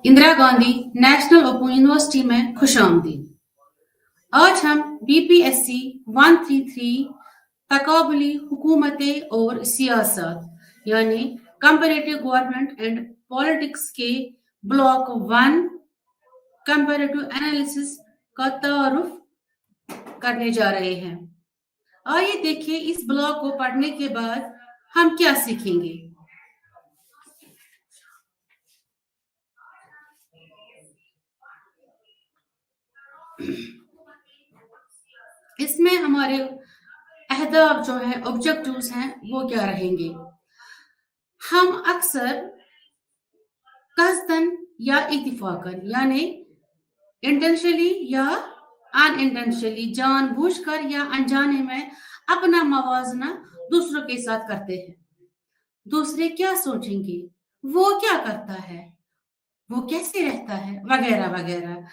Indira Gandhi national open university में खुशामदीद। आज हम BPSC 133 तकाबुली हुकूमतें और सियासत यानी कंपैरेटिव गवर्नमेंट एंड पॉलिटिक्स के ब्लॉक 1 कंपैरेटिव एनालिसिस का तारुफ करने जा रहे हैं। आइए देखिए इस ब्लॉक को पढ़ने के बाद हम क्या सीखेंगे। इसमें हमारे अहदाफ जो है ऑब्जेक्टिव्स हैं वो क्या रहेंगे। हम अक्सर कसदन या इत्तिफाकन यानी इंटेंशनली या अनइंटेंशनली जानबूझकर या अनजाने में अपना मवाजना दूसरों के साथ करते हैं। दूसरे क्या सोचेंगे, वो क्या करता है, वो कैसे रहता है, वगैरह वगैरह।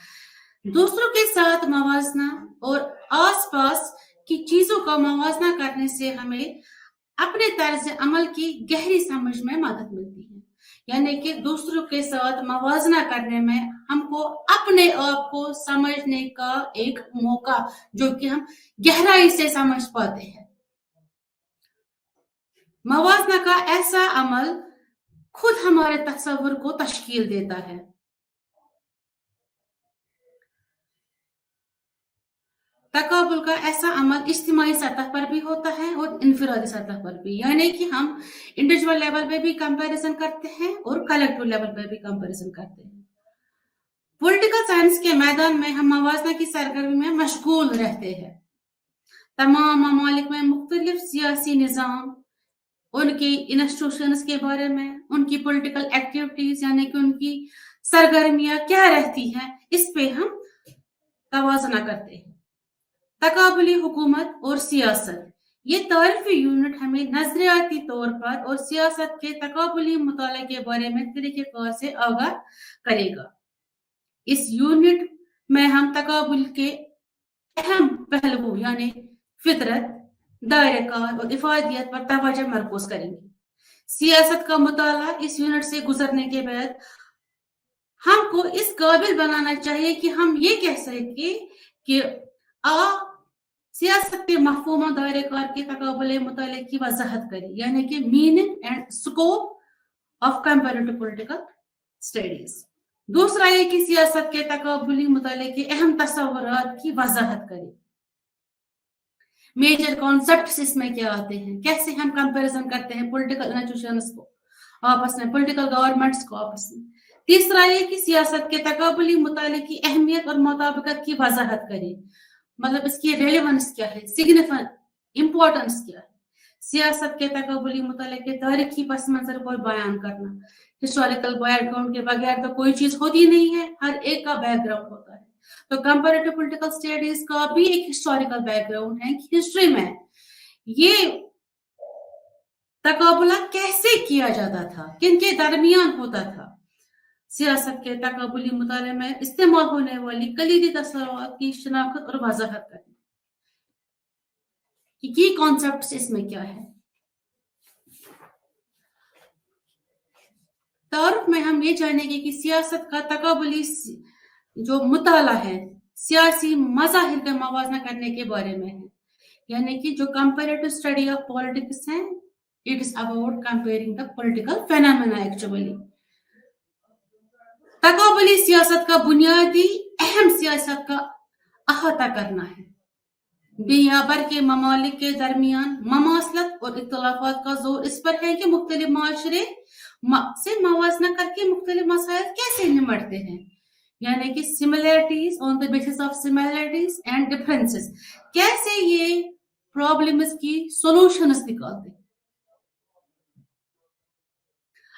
दूसरों के साथ मवाजना और आसपास की चीजों का मवाजना करने से हमें अपने तर्ज अमल की गहरी समझ में मदद मिलती है। यानी कि दूसरों के साथ मवाजना करने में हमको अपने आप को समझने का एक मौका जो कि हम गहराई से समझ पाते हैं। मवाजना का ऐसा अमल खुद हमारे तसव्वुर को तश्कील देता है। तकाबुल का ऐसा अमल इज्तिमाई सतह पर भी होता है और इनफिरादी सतह पर भी, यानी कि हम इंडिविजुअल लेवल पे भी कंपैरिजन करते हैं और कलेक्टिव लेवल पे भी कंपैरिजन करते हैं। पॉलिटिकल साइंस के मैदान में हम मवाजना की सरगर्मी में मशगूल रहते हैं। तमाम ममालिक में मुख्तलिफ सियासी निज़ाम, उनकी इंस्टीट्यूशंस के बारे में, उनकी पॉलिटिकल एक्टिविटीज यानी कि उनकी सरगर्मियां क्या रहती हैं, इस पे हम तवाज़ना करते हैं। तकाबुली हुकूमत और सियासत, ये तारीफी यूनिट हमें नजरियाती तौर पर और सियासत के तकाबुली मुताले के बारे में तरीक़ेकार से आगाह करेगा। इस यूनिट में हम तकाबुल के अहम पहलू यानी फितरत, दायरेकार और इफादियत पर तवज्जो मरकूज करेंगे। सियासत का मुताला इस यूनिट से गुजरने के बाद हमको इस काबिल बनाना चाहिए कि हम ये कह सके कि सियासत के मफहूम दायरेकार के तकाबुल मुताले की वजाहत करें, यानी कि meaning and scope of comparative political studies. दूसरा ये कि सियासत के तकाबुली मुताले के अहम तसव्वुरात की वजाहत करें। मेजर कॉन्सेप्ट्स इसमें क्या आते हैं, कैसे हम कंपैरिजन करते हैं पॉलिटिकल इंस्टीट्यूशंस को आपस में, पॉलिटिकल गवर्नमेंट्स को आपस में। तीसरा ये कि सियासत के तकाबुली मुताले की अहमियत और मुताबिकत की वजाहत करें, मतलब इसकी रेलेवेंस क्या है, सिग्निफिकेंस, इंपॉर्टेंस क्या है। सियासत के तकाबुली मुताले के तारीखी पस मंजर को बयान करना, हिस्टोरिकल बैकग्राउंड के बगैर तो कोई चीज होती नहीं है, हर एक का बैकग्राउंड होता है। तो कंपैरेटिव पॉलिटिकल स्टडीज का भी एक हिस्टोरिकल बैकग्राउंड है कि हिस्ट्री में ये तकाबुला कैसे किया जाता था, किनके दरमियान होता था। सियासत के तकाबुली मुताले में इस्तेमाल होने वाली कलीदी तस्वीरात की शनाख्त और वजाहत करना कि की कॉन्सेप्ट्स इसमें क्या है। तारुफ में हम ये जानेंगे कि सियासत का तकाबुली जो मुताला है सियासी मज़ाहिर का मवाजना करने के बारे में है, यानी कि जो कंपैरेटिव स्टडी ऑफ पॉलिटिक्स है, it is about comparing the political phenomena. Actually तकाबुली सियासत का बुनियादी अहम सियासत का अहाता करना है। दुनिया भर के ममालिक के दरमियान ममासलत और इख्तिलाफात का जोर इस पर है कि मुख्तलिफ माशरे से मवाजना करके मुख्तलिफ मसाइल कैसे निमटते हैं, यानी कि similarities on the basis of similarities and differences, कैसे ये प्रॉब्लम्स की सॉल्यूशंस निकालते हैं।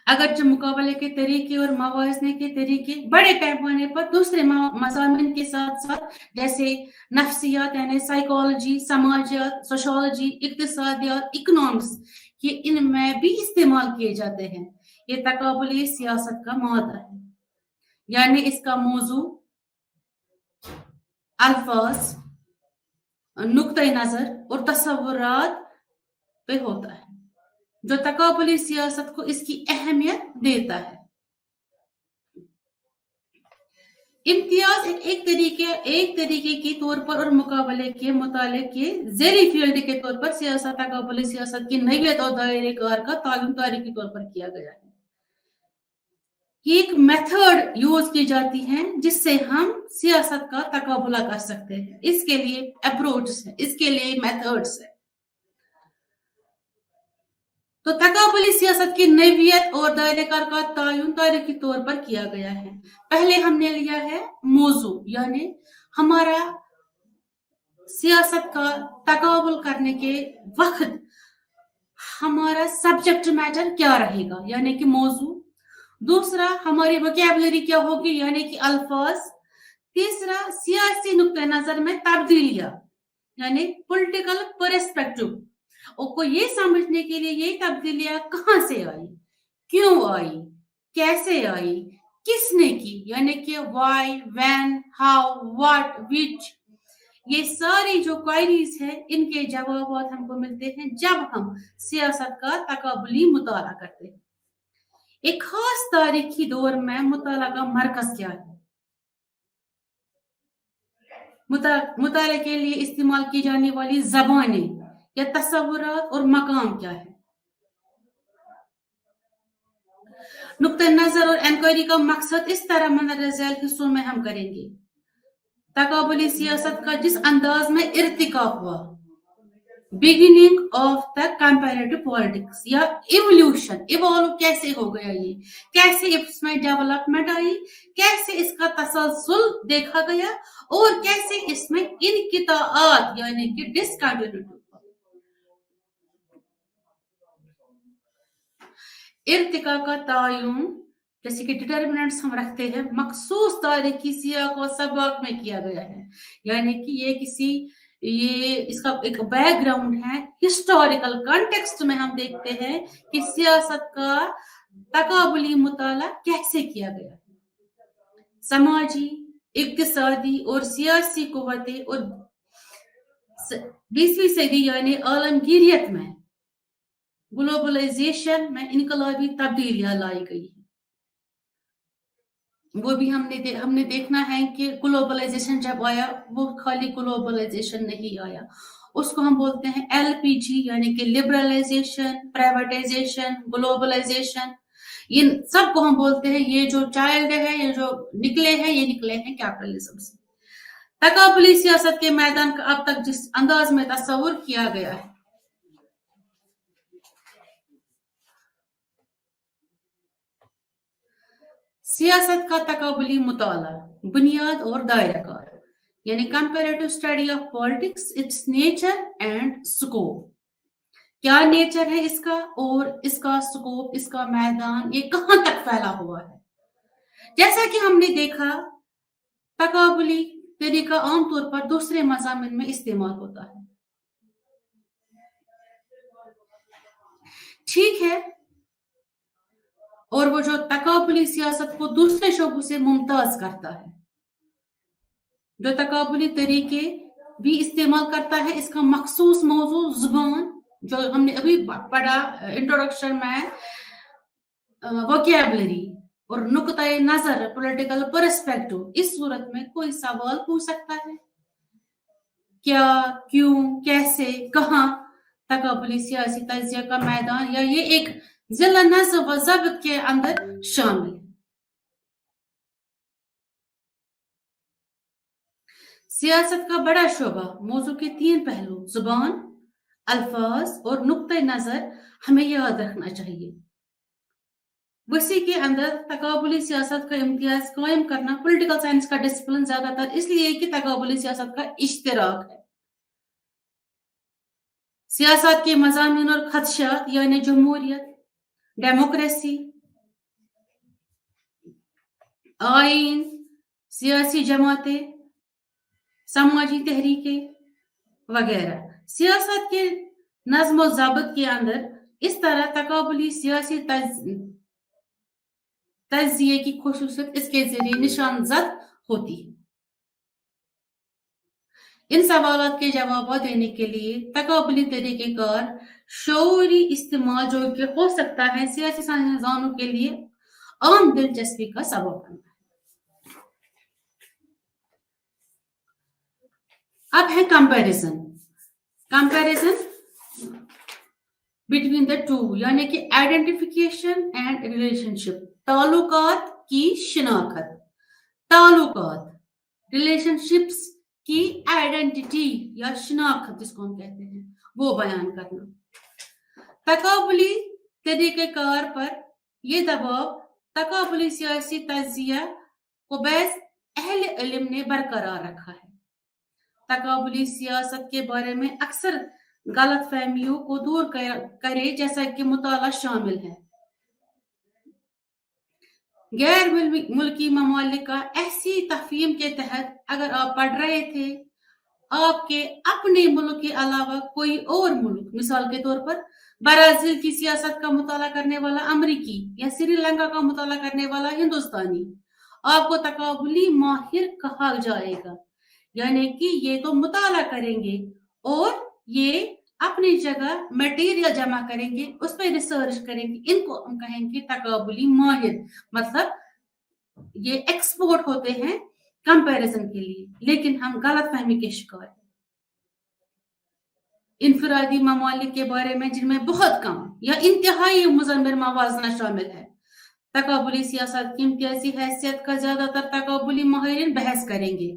अगरचे मुकाबले के तरीके और मवाजने के तरीके बड़े पैमाने पर दूसरे मज़ामिन के साथ साथ जैसे नफ्सियात यानी साइकोलॉजी, समाजियात, सोशोलॉजी, इक्तिसादियात, इकोनॉमिक्स, ये इनमें भी इस्तेमाल किए जाते हैं। ये तकाबुली सियासत का मादा है, यानी इसका मौजू अल्फाज, नुक्ते नजर और तसव्वुरात पे होता है, जो तकाबुली सियासत को इसकी अहमियत देता है। इम्तियाज एक तरीके के तौर पर और मुकाबले के मुताले के ज़ैली फील्ड के तौर पर सियासत तकाबुली सियासत की नैयत और दायरे कार का तायुन तारीखी तौर पर किया गया है। ये एक मेथड यूज की जाती है जिससे हम सियासत का तकाबुला कर सकते हैं। इसके लिए अप्रोच है, इसके लिए मेथड्स है। तो तकाबुली सियासत की नैयत और दायरेकार का तायुन तारीखी तौर पर किया गया है। पहले हमने लिया है मौजू, यानी हमारा सियासत का तकाबुल करने के वक्त हमारा सब्जेक्ट मैटर क्या रहेगा, यानी कि मौजू। दूसरा, हमारी वोकैबुलरी क्या होगी, यानी कि अल्फाज। तीसरा, सियासी नुक्ते नजर में तब्दीलियां, यानी पॉलिटिकल पर्सपेक्टिव, और को ये समझने के लिए ये तब्दीलियां कहां से आई, क्यों आई, कैसे आई, किसने की, यानी कि why, when, how, what, which. ये सारी जो क्वेरीज है इनके जवाब हमको मिलते हैं जब हम सियासत का तकाबुली मुताला करते हैं। एक खास तारीखी दौर में मुताला का मरकज क्या है, मुताले के लिए इस्तेमाल की जाने वाली जबानें या तस्वुरात और मकाम क्या है। नुक्ते नजर और इंक्वायरी का मकसद इस तरह मंदरजा झैल हिस्सों में हम करेंगे। तकाबुली सियासत का जिस अंदाज में इर्तिका हुआ, beginning of the comparative politics या इवोल्यूशन, इवॉल्व कैसे हो गया, ये कैसे इसमें डेवलपमेंट आई, कैसे इसका तसलसल देखा गया और कैसे इसमें इनकिताआत यानी कि डिसकंटिन्यूटी। इर्तिका का तायुन, जैसे कि डिटर्मिनेंट्स हम रखते हैं, मखसूस तारीखी सियाक और सबक में किया गया है, यानी कि ये इसका एक बैकग्राउंड है, हिस्टोरिकल कॉन्टेक्स्ट में हम देखते हैं कि सियासत का तकाबुली मुताला कैसे किया गया। समाजी, इक्तिसादी और सियासी कुव्वतें और 20वीं सदी यानी आलमगीरियत में ग्लोबलाइजेशन में इनकलाबी तब्दीलियां लाई गई है। वो भी हमने देखना है कि ग्लोबलाइजेशन जब आया वो खाली ग्लोबलाइजेशन नहीं आया, उसको हम बोलते हैं LPG, यानी कि लिबरलाइजेशन, प्राइवेटाइजेशन, ग्लोबलाइजेशन। इन सबको हम बोलते हैं, ये जो चाइल्ड है, ये जो निकले हैं कैपिटलिज्म से। तकाबुली सियासत के मैदान का अब तक जिस अंदाज में तस्वुर किया गया है, सियासत का तकाबुली मुताला, बुनियाद और दायराकार, यानी comparative study of politics, it's nature and scope. क्या नेचर है इसका और इसका स्कोप, इसका मैदान, ये कहां तक फैला हुआ है। जैसा कि हमने देखा, तकाबुली तरीका आमतौर पर दूसरे मज़ामिन में इस्तेमाल होता है, ठीक है, और वो जो तकाबुली सियासत को दूसरे शोबों से मुमताज करता है, जो तकाबुली तरीके भी इस्तेमाल करता है, इसका मखसूस मौजू जुबान, जो हमने अभी पढ़ा इंट्रोडक्शन में, वोकैबुलरी और नुक्ताए नजर, पॉलिटिकल पर्सपेक्टिव। इस सूरत में कोई सवाल पूछ सकता है, क्या, क्यों, कैसे, कहां, तकाबुली सियासी तज्जिया का मैदान या ये एक जिला नज़्म व ज़ब्त के अंदर शामिल है। सियासत का बड़ा शोबा, मौजू के 3 पहलू, जुबान, अल्फाज और नुक्ते नजर, हमें याद रखना चाहिए। वसी के अंदर तकाबुली सियासत का इम्तियाज कायम करना पॉलिटिकल साइंस का डिसिप्लिन ज्यादातर इसलिए कि तकाबुली सियासत का इश्तिराक है। सियासत के मज़ामीन और खदशात, यानी जमहूरियत, डेमोक्रेसी, आइन, सियासी जमातें, समाजी तहरीकें वगैरह, सियासत के नज़्म और ज़ाब्त के अंदर इस तरह तकाबुली सियासी तज्जिये की खुसूसियत इसके जरिए निशानजद होती है। इन सवालों के जवाब देने के लिए तकाबुली तरीक़ेकार शऊरी इस्तेमाल जो कि हो सकता है सियासी साइंसदानों के लिए आम दिलचस्पी का सबब बनता है। अब है कंपैरिजन बिटवीन द टू, यानी कि आइडेंटिफिकेशन एंड रिलेशनशिप, ताल्लुकात की शिनाख्त, ताल्लुकात रिलेशनशिप्स की आइडेंटिटी या शिनाख्त जिसको हम कहते हैं वो बयान करना। तकाबुली तरीक़ेकार पर यह दबाव तकाबुली सियासी तज्जिया को बैस अहले इल्म ने बरकरार रखा है। तकाबुली सियासत के बारे में अक्सर गलत फहमियों को दूर करे जैसा कि मुताला शामिल है। गैर मुल्की ममालिक का ऐसी तफहीम के तहत अगर आप पढ़ रहे थे, आपके अपने मुल्क के अलावा कोई और मुल्क, मिसाल के तौर पर ब्राजील की सियासत का मुताला करने वाला अमरीकी या श्रीलंका का मुताला करने वाला हिंदुस्तानी, आपको तकाबुली माहिर कहा जाएगा। यानी कि ये तो मुताला करेंगे और ये अपनी जगह मटेरियल जमा करेंगे, उस पर रिसर्च करेंगे, इनको हम कहेंगे तकाबुली माहिर। मतलब ये एक्सपोर्ट होते हैं कंपैरिजन के लिए, लेकिन हम गलत फहमी के शिकार हैं। इनफरादी ममालिक के बारे में जिनमें बहुत कम या इंतहाई मुज़म्मिर मवाजना शामिल है, तकाबुली सियासत की इम्तियाजी हैसियत का ज्यादातर तकाबुली माहिरीन बहस करेंगे।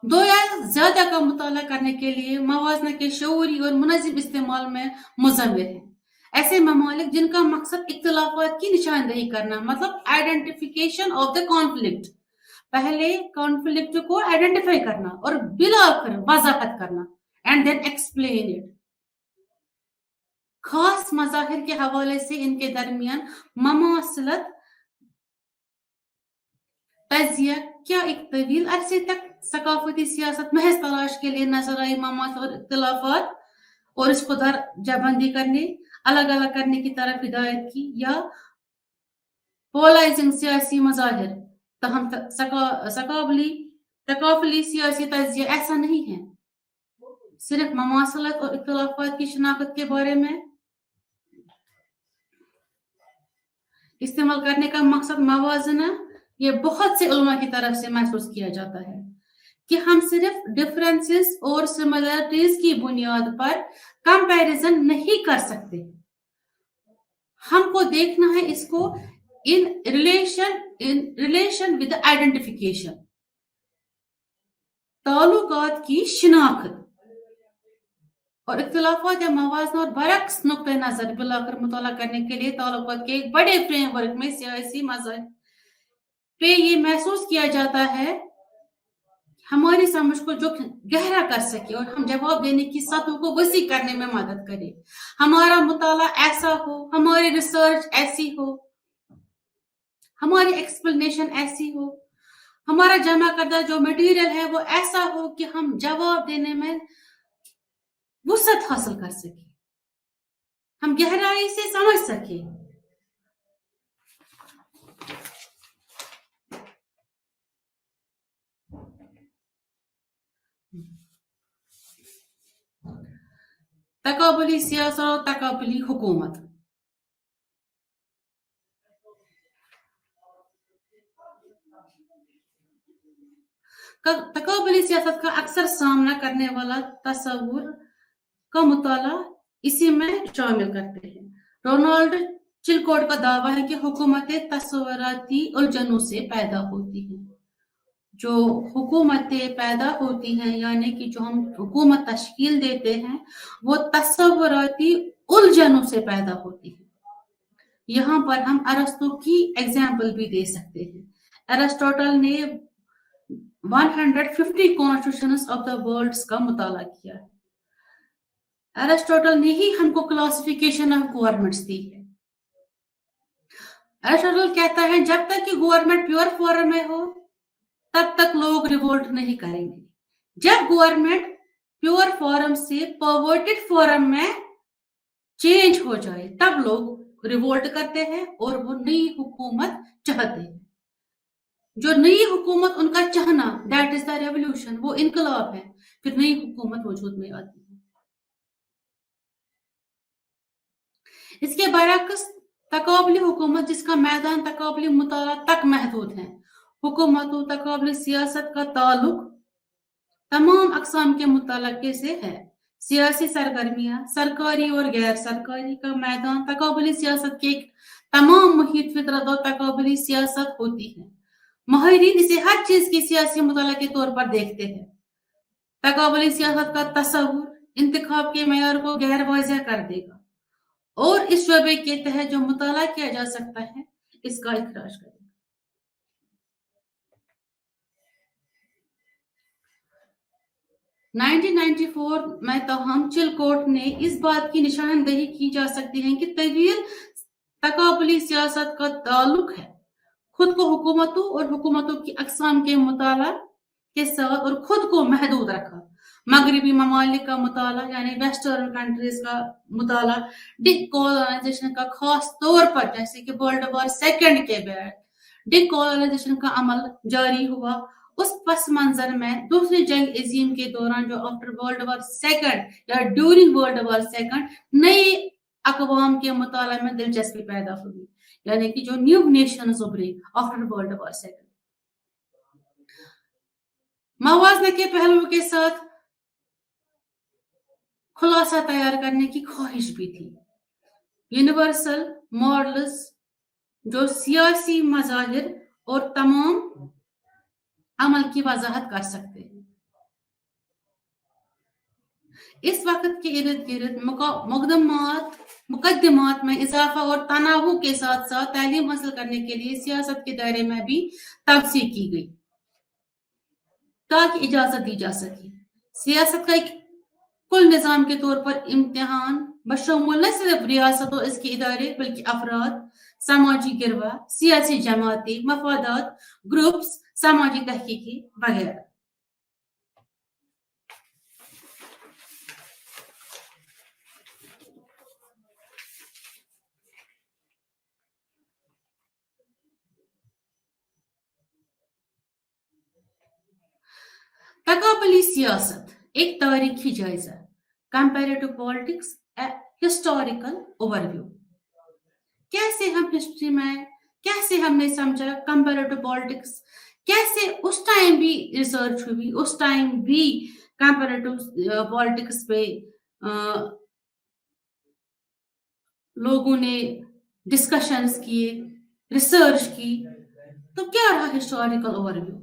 दो या ज्यादा का मुताला करने के लिए मवाजना के शऊरी और मुनज़्ज़म इस्तेमाल में मुज़म्मिर है। ऐसे ममालिक जिनका मकसद इख्तिलाफात की निशानदेही करना, मतलब आइडेंटिफिकेशन ऑफ द कॉन्फ्लिक्ट, पहले कॉन्फ्लिक्ट को आइडेंटिफाई करना और बिलाखिर वजाहत करना, एंड देन एक्सप्लेन इट। खास मज़ाहिर के हवाले से इनके दरमियान ममासलत तजिया क्या एक तवील अरसे तक सकाफती सियासत महज तलाश के लिए नजर आई ममात और इख्तिलाफात और इसको दर्जाबंदी करने, अलग अलग करने की तरफ हिदायत की, या पोलराइजिंग सियासी मज़ाहिर तहम तकाफली सियासी तजिया ऐसा नहीं है। सिर्फ ममासलत और इख्तिलाफात की शनाख्त के बारे में इस्तेमाल करने का मकसद मवाजना ये बहुत से उलमा की तरफ से महसूस किया जाता है कि हम सिर्फ डिफरेंसेस और सिमिलरिटीज की बुनियाद पर कंपैरिजन नहीं कर सकते, हमको देखना है इसको इन रिलेशन विद आइडेंटिफिकेशन, ताल्लुकात की शिनाख्त और इख्तिलाफात या मवाजना और बरक्स नुक्ते नजर बिलाकर मुताला करने के लिए ताल्लुकात के एक बड़े फ्रेमवर्क में सियासी मज़ाहिर पे ये महसूस किया जाता है हमारी समझ को जो गहरा कर सके और हम जवाब देने की सतह को वसी करने में मदद करे। हमारा मुताला ऐसा हो, हमारी रिसर्च ऐसी हो, हमारी एक्सप्लेनेशन ऐसी हो, हमारा जमा करदा जो मटेरियल है वो ऐसा हो कि हम जवाब देने में वुसअत हासिल कर सके, हम गहराई से समझ सके। तकाबुली सियासत और तकाबुली हुकूमत। तकाबुली सियासत का अक्सर सामना करने वाला तस्वुर का मुताला इसी में शामिल करते हैं। रोनाल्ड चिलकोट का दावा है कि हुकूमतें तस्वुराती उलझनों से पैदा होती हैं। जो हुकूमतें पैदा होती हैं, यानी कि जो हम हुकूमत तश्कील देते हैं, वो तस्वुराती उलझनों से पैदा होती है। यहाँ पर हम अरस्तु की एग्जाम्पल भी दे सकते हैं। एरिस्टोटल ने 150 कॉन्स्टिट्यूशंस ऑफ द वर्ल्ड का मुताला किया है। एरिस्टोटल ने ही हमको क्लासिफिकेशन ऑफ गवर्नमेंट्स दी है। एरिस्टोटल कहता है जब तक कि गवर्नमेंट प्योर फॉर्म में हो तब तक लोग रिवोल्ट नहीं करेंगे। जब गवर्नमेंट प्योर फॉर्म से परवर्टेड फॉर्म में चेंज हो जाए तब लोग रिवोल्ट करते हैं और वो नई हुकूमत चाहते हैं। जो नई हुकूमत उनका चाहना, दैट इज द रेवोल्यूशन, वो इनकलाब है, फिर नई हुकूमत वजूद में आती है। इसके बरअक्स तकाबली हुकूमत जिसका मैदान तकाबली मुताला तक महदूद है। हुकूमत व तकाबली सियासत का ताल्लुक तमाम अक़साम के मुतालके से है। सियासी सरगर्मियाँ, सरकारी और गैर सरकारी का मैदान तकाबली सियासत के एक तमाम मुहित फितरत और तकाबली सियासत होती है। माहिरीन इसे हर चीज की सियासी मुताला के तौर पर देखते हैं। तकाबली सियासत का तस्वुर इंतखाब के मेयार को गैर वाज़ेह कर देगा और इस शोबे के तहत जो मुताला किया जा सकता है इसका इखराज करेगा। 1994 में तहम चिलकोट ने इस बात की निशानदेही की जा सकती है कि तवील तकाबली सियासत का ताल्लुक है खुद को हुकूमतों और हुकूमतों की अक़साम के मुताला के साथ और खुद को महदूद रखा। मगरबी ममालिक का मुताला यानी वेस्टर्न कंट्रीज का मुताला डिकोलोनाइजेशन का खास तौर पर जैसे कि वर्ल्ड वॉर सेकंड के बाद डिकोलोनाइजेशन का अमल जारी हुआ। उस पस मंजर में दूसरी जंग अजीम के दौरान जो आफ्टर वर्ल्ड वॉर सेकंड या ड्यूरिंग वर्ल्ड वॉर सेकंड नई अक़वाम के मुताला में दिलचस्पी पैदा हुई, यानी कि जो न्यू नेशंस उभरी आफ्टर वर्ल्ड वॉर सेकंड। मवाज़ने के पहलुओं के साथ खुलासा तैयार करने की ख्वाहिश भी थी। यूनिवर्सल मॉडल्स जो सियासी मज़ाहिर और तमाम अमल की वजाहत कर सकते हैं। इस वक्त के इर्द गिर्द मुकदमात में इजाफा और तनावु के साथ साथ तालीम हासिल करने के लिए सियासत के दायरे में भी तवसी की गई ताकि इजाजत दी जा सके। सियासत का एक कुल निज़ाम के तौर पर इम्तिहान बशमूल न सिर्फ रियासत और इसके इदारे बल्कि अफराद, समाजी गिरवा, सियासी जमाती, मफादात ग्रुप्स, समाजी तहकीकी वगैरह। तकाबली सियासत एक तारीखी जायजा, कंपैरेटिव पॉलिटिक्स हिस्टोरिकल ओवरव्यू। कैसे हम हिस्ट्री में कैसे हमने समझा कंपैरेटिव पॉलिटिक्स, कैसे उस टाइम भी रिसर्च हुई, उस टाइम भी कंपैरेटिव पॉलिटिक्स पे लोगों ने डिस्कशंस किए, रिसर्च की। तो क्या रहा हिस्टोरिकल ओवरव्यू?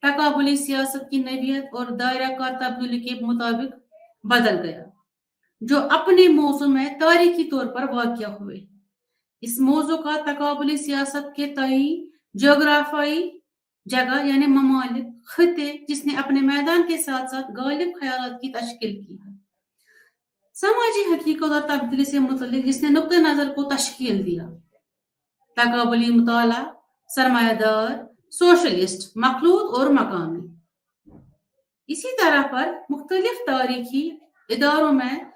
तकाबुली सियासत की नवीयत और दायरा का तब्दीली के मुताबिक बदल गया, जो अपने मौजू में तारीखी तौर पर वाक़या हुए। इस मौजू का तकाबुली सियासत के तई जोग्राफाई जगह यानी ममालिक खिते जिसने अपने मैदान के साथ साथ गालिब ख्यालात की तश्कील की है, समाजी हकीकत और तब्दीली से मुतल्लिक जिसने नुक्ते नजर को तश्कील दिया। तकाबुली मुताला सरमायादार, सोशलिस्ट, मखलूत और मकामी। इसी तरह पर मुख्तलिफ तारीखी इदारों में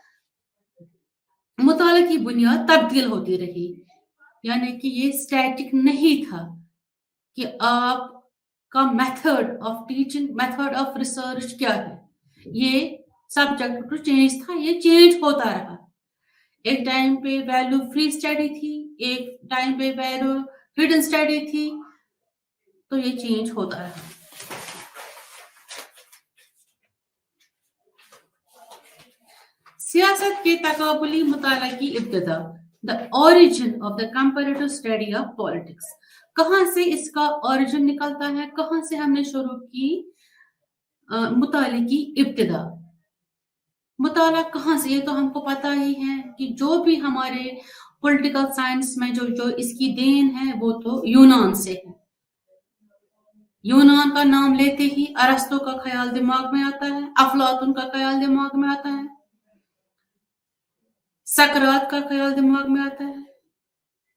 मुताले की बुनियाद तब्दील होती रही, यानी कि ये स्टैटिक नहीं था कि आपका method of teaching, method of research क्या है, ये सब्जेक्ट टू चेंज था, ये चेंज होता रहा। एक टाइम पे वैल्यू फ्री स्टडी थी, एक टाइम पे वैल्यू हिडन स्टडी थी, तो ये चेंज होता रहा। सियासत के तकाबुली मुताला की इब्तिदा, the origin of the comparative study of politics. कहाँ से इसका ओरिजिन निकलता है, कहाँ से हमने शुरू की मुताले की इब्तिदा। मुताला कहाँ से, ये तो हमको पता ही है कि जो भी हमारे पॉलिटिकल साइंस में जो इसकी देन है वो तो यूनान से है। यूनान का नाम लेते ही अरस्तु का ख्याल दिमाग में आता है, अफलातुन का ख्याल दिमाग में आता है, सकरात का ख्याल दिमाग में आता है,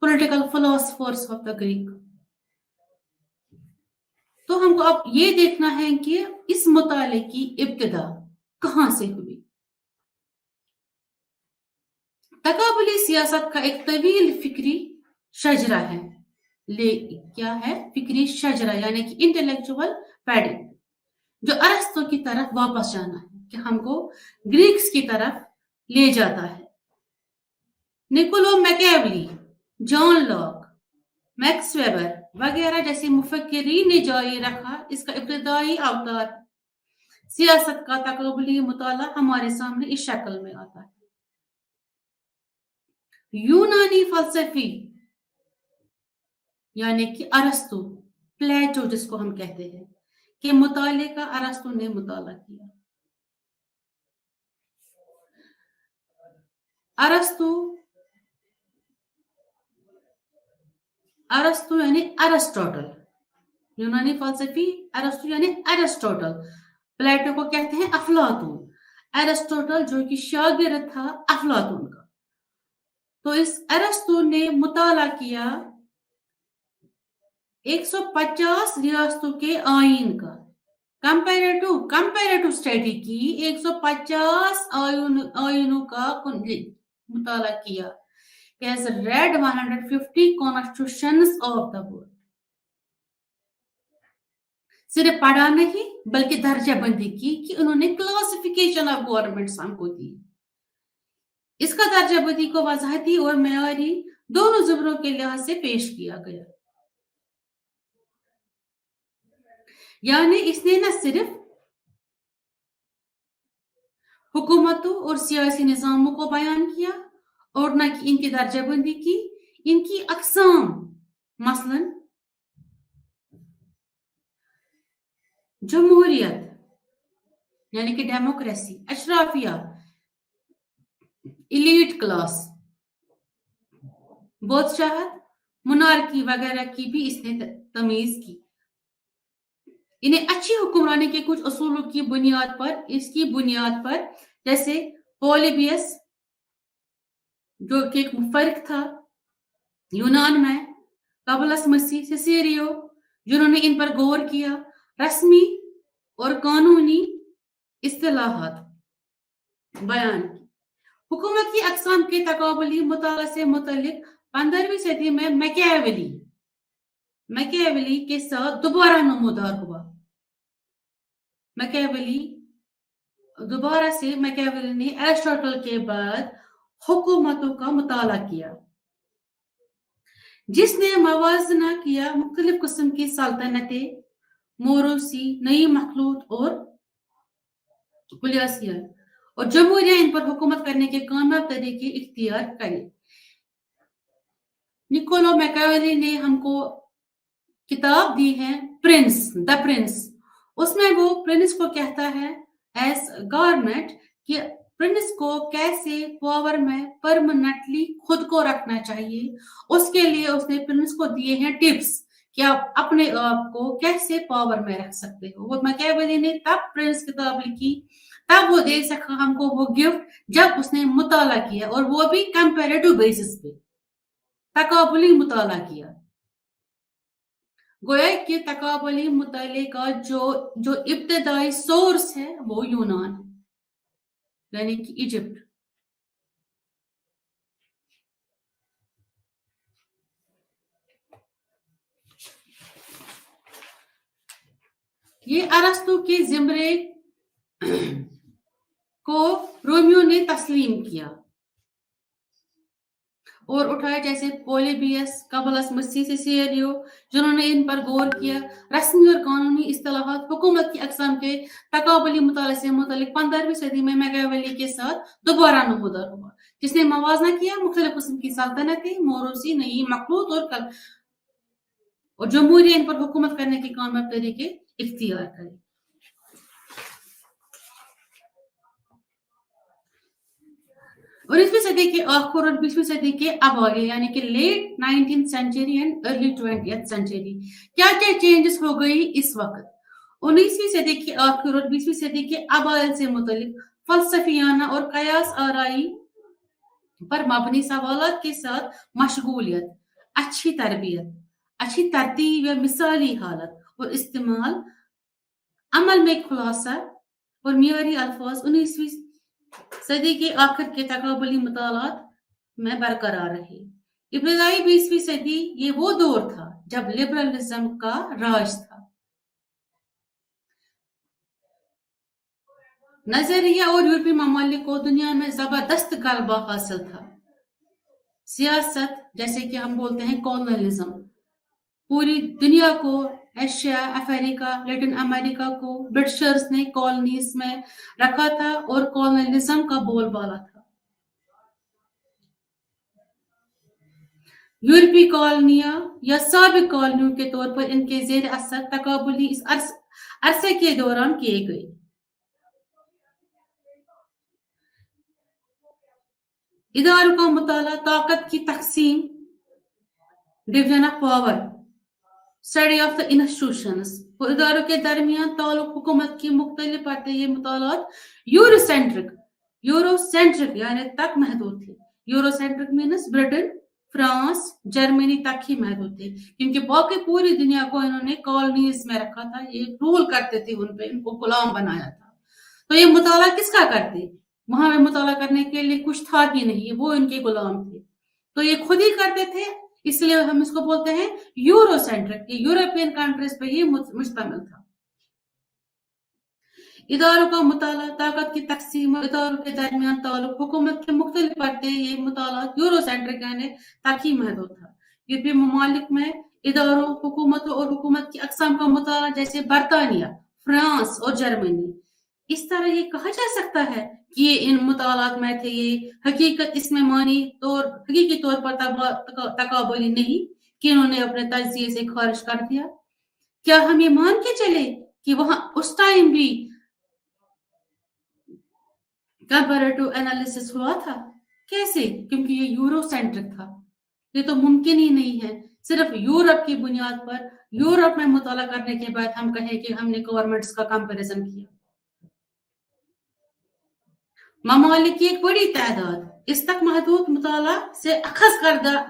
political philosophers of the Greek. तो हमको अब ये देखना है कि इस मुताले की इब्तिदा कहां से हुई। तकाबुली सियासत का एक तवील फिक्री शजरा है, क्या है फिक्री शजरा, यानी कि इंटेलेक्चुअल पैडिंग, जो अरस्तु की तरफ वापस जाना है, कि हमको ग्रीक्स की तरफ ले जाता है। Niccolo Machiavelli John Locke, Max Weber वगैरह जैसे मुफक्किरीन ने जारी रखा। इसका इब्तदाई अवतार सियासत का तकबुली मुताला हमारे सामने इस शक्ल में आता है। यूनानी फलसफी यानी कि अरस्तु, प्लेटो जिसको हम कहते हैं, के मुताले का अरस्तु ने मुताला किया। अरस्तु अरस्तु यानी अरिस्टोटल, यूनानी फलसफी अरस्तु यानी अरिस्टोटल, प्लेटो को कहते हैं अफलातून, अरिस्टोटल जो कि शागिर्द था अफलातून का। तो इस अरस्तु ने मुताला किया 150 रियासतों के आइन का, कंपैरेटिव स्टडी की 150 आइनों का मुताला किया। He has read 150 constitutions of the world. सिर्फ पढ़ा नहीं बल्कि दर्जाबंदी की कि उन्होंने क्लासिफिकेशन ऑफ गवर्नमेंट्स हमको दी। इसका दर्जाबंदी को वजाहती और मेयारी दोनों ज़ुमरों के लिहाज से पेश किया गया। यानी इसने न सिर्फ हुकूमतों और सियासी निज़ामों को बयान किया और न कि इनकी दर्जाबंदी की, इनकी अक़साम, मसलन जमहूरियत यानी कि डेमोक्रेसी, अशराफिया, इलीट क्लास, बादशाहत, मुनार्की वगैरह की भी इसने तमीज की। इन्हें अच्छी हुक्मरानी के कुछ असूलों की बुनियाद पर, इसकी बुनियाद पर, जैसे पोलिबियस जो कि एक मुफर्रिख था यूनान में, कबलस मसीह, सिसेरियो जिन्होंने इन पर गौर किया, रस्मी और कानूनी इस्तिलाहात बयान की। हुकूमत की अक़साम के तकाबुली मुताला से मुतल्लिक 15वीं सदी में मैकियावेली के साथ दोबारा नमूदार हुआ। मैकियावेली ने एरिस्टोटल के बाद हुकूमतों का मुताला किया, जिसने मवाजना किया मुख्तलिफ किस्म की सल्तनतें, मोरूसी, नई मखलूत और कुलियासियत और जमहूरिया इन पर हुकूमत करने के कामयाब तरीके इख्तियार करे। निकोलो मैकियावेली ने हमको किताब दी है द प्रिंस। उसमें वो प्रिंस को कहता है एज गवर्नमेंट कि प्रिंस को कैसे पावर में परमानेंटली खुद को रखना चाहिए। उसके लिए उसने प्रिंस को दिए हैं टिप्स कि आप अपने आप को कैसे पावर में रख सकते हो। वो मैकियावेली ने तब प्रिंस किताब लिखी, तब वो दे सका हमको वो गिफ्ट जब उसने मुताला किया, और वो भी कंपैरेटिव बेसिस पे तकाबुली मुताला किया। गोया कि तकाबुली मुताले का जो इब्तदाई सोर्स है वो यूनान है, यानी कि इजिप्ट। ये अरस्तु के ज़िम्रे को रोमियो ने तस्लीम किया और उठाया, जैसे पोलिबियस, कबलस मसीह, सिसेरियो जिन्होंने इन पर गौर किया। रस्मी और कानूनी इस्तिलाहात हुकूमत की अक़साम के तकाबुली मुताले से मुतल्लिक 15वीं सदी में मैकियावेली के साथ दोबारा नमूदार हुआ, जिसने मवाजना किया मुख्तलिफ किस्म की सल्तनतें, मोरूसी, नई मखलूत और जमहूरिया इन पर हुकूमत करने के कामयाब तरीके इख्तियार करे। और 19वीं सदी के आखिर और 20वीं सदी के अवाइल यानी कि late 19th century and early 20th century क्या क्या चेंजेस हो गई इस वक्त। 19वीं सदी के आखिर और 20वीं सदी के अवाइल से मुतल्लिक फलसफियाना और कयास आराई पर मबनी सवालात के साथ मशगूलियत, अच्छी तरबियत, अच्छी तरतीब या मिसाली हालत और इस्तेमाल, अमल में खुलासा और मियारी अल्फाज 19वीं सदी के आखिर के तकाबुली मुतालात में बरकरार रहे। इब्तदाई 20वीं सदी ये वो दौर था जब लिबरलिज्म का राज था। नजरिया और यूरोपीय ममालिक को दुनिया में जबरदस्त गलबा हासिल था। सियासत, जैसे कि हम बोलते हैं कॉलोनलिज्म, पूरी दुनिया को, एशिया, अफ्रीका, लैटिन अमेरिका को ब्रिटिशर्स ने कॉलोनीज में रखा था और कॉलोनलिज्म का बोलबाला था। यूरोपीय कॉलोनियां या साबिक कॉलोनियों के तौर पर इनके जेर असर तकाबुली इस अरसे के दौरान किए गए। इदारों का मुताला, ताकत की तकसीम, division of power, study of the institutions, और इदारों के दरमियान ताल्लुक, हुकूमत की मुख्तलिफ परतें, ये मुतालात यूरोसेंट्रिक यानी तक महदूद थे। Eurocentric means Britain, France, Germany तक ही महदूद थे, क्योंकि बाकी पूरी दुनिया को इन्होंने कॉलोनीज में रखा था, ये रूल करते थे उन पे, इनको गुलाम बनाया था। तो ये मुताला किसका करते? वहां पे मुताला करने के लिए कुछ था ही नहीं, वो इनके गुलाम थे, तो ये खुद ही करते थे, इसलिए हम इसको बोलते हैं यूरोसेंट्रिक, ये यूरोपियन कंट्रीज पे ही मुश्तमिल था। इदारों का मुताला, ताकत की तकसीम और इदारों के दरमियान ताल्लुक, हुकूमत की मुख्तलिफ परतें, ये मुताला यूरोसेंट्रिक यानी तक ही महदूद था। यूरोपीय ममालिक में इदारों, हुकूमतों और हुकूमत की अक़साम का मुताला, जैसे बरतानिया, फ्रांस और जर्मनी, इस तरह ये कहा जा सकता है कि ये इन मुतालात में थे, ये हकीकत इसमें हकीकी तौर पर तकाबुली नहीं कि इन्होंने अपने तजिए से खारिज कर दिया। क्या हम ये मान के चले कि वहां उस टाइम भी कंपैरेटिव एनालिसिस हुआ था? कैसे? क्योंकि ये यूरोसेंट्रिक था, ये तो मुमकिन ही नहीं है सिर्फ यूरोप की बुनियाद पर, यूरोप में मुताला करने के बाद हम कहें कि हमने गवर्नमेंट्स का कंपैरिजन किया। ममालिक की एक बड़ी तादाद, इस तक महदूद मुताला से अखज़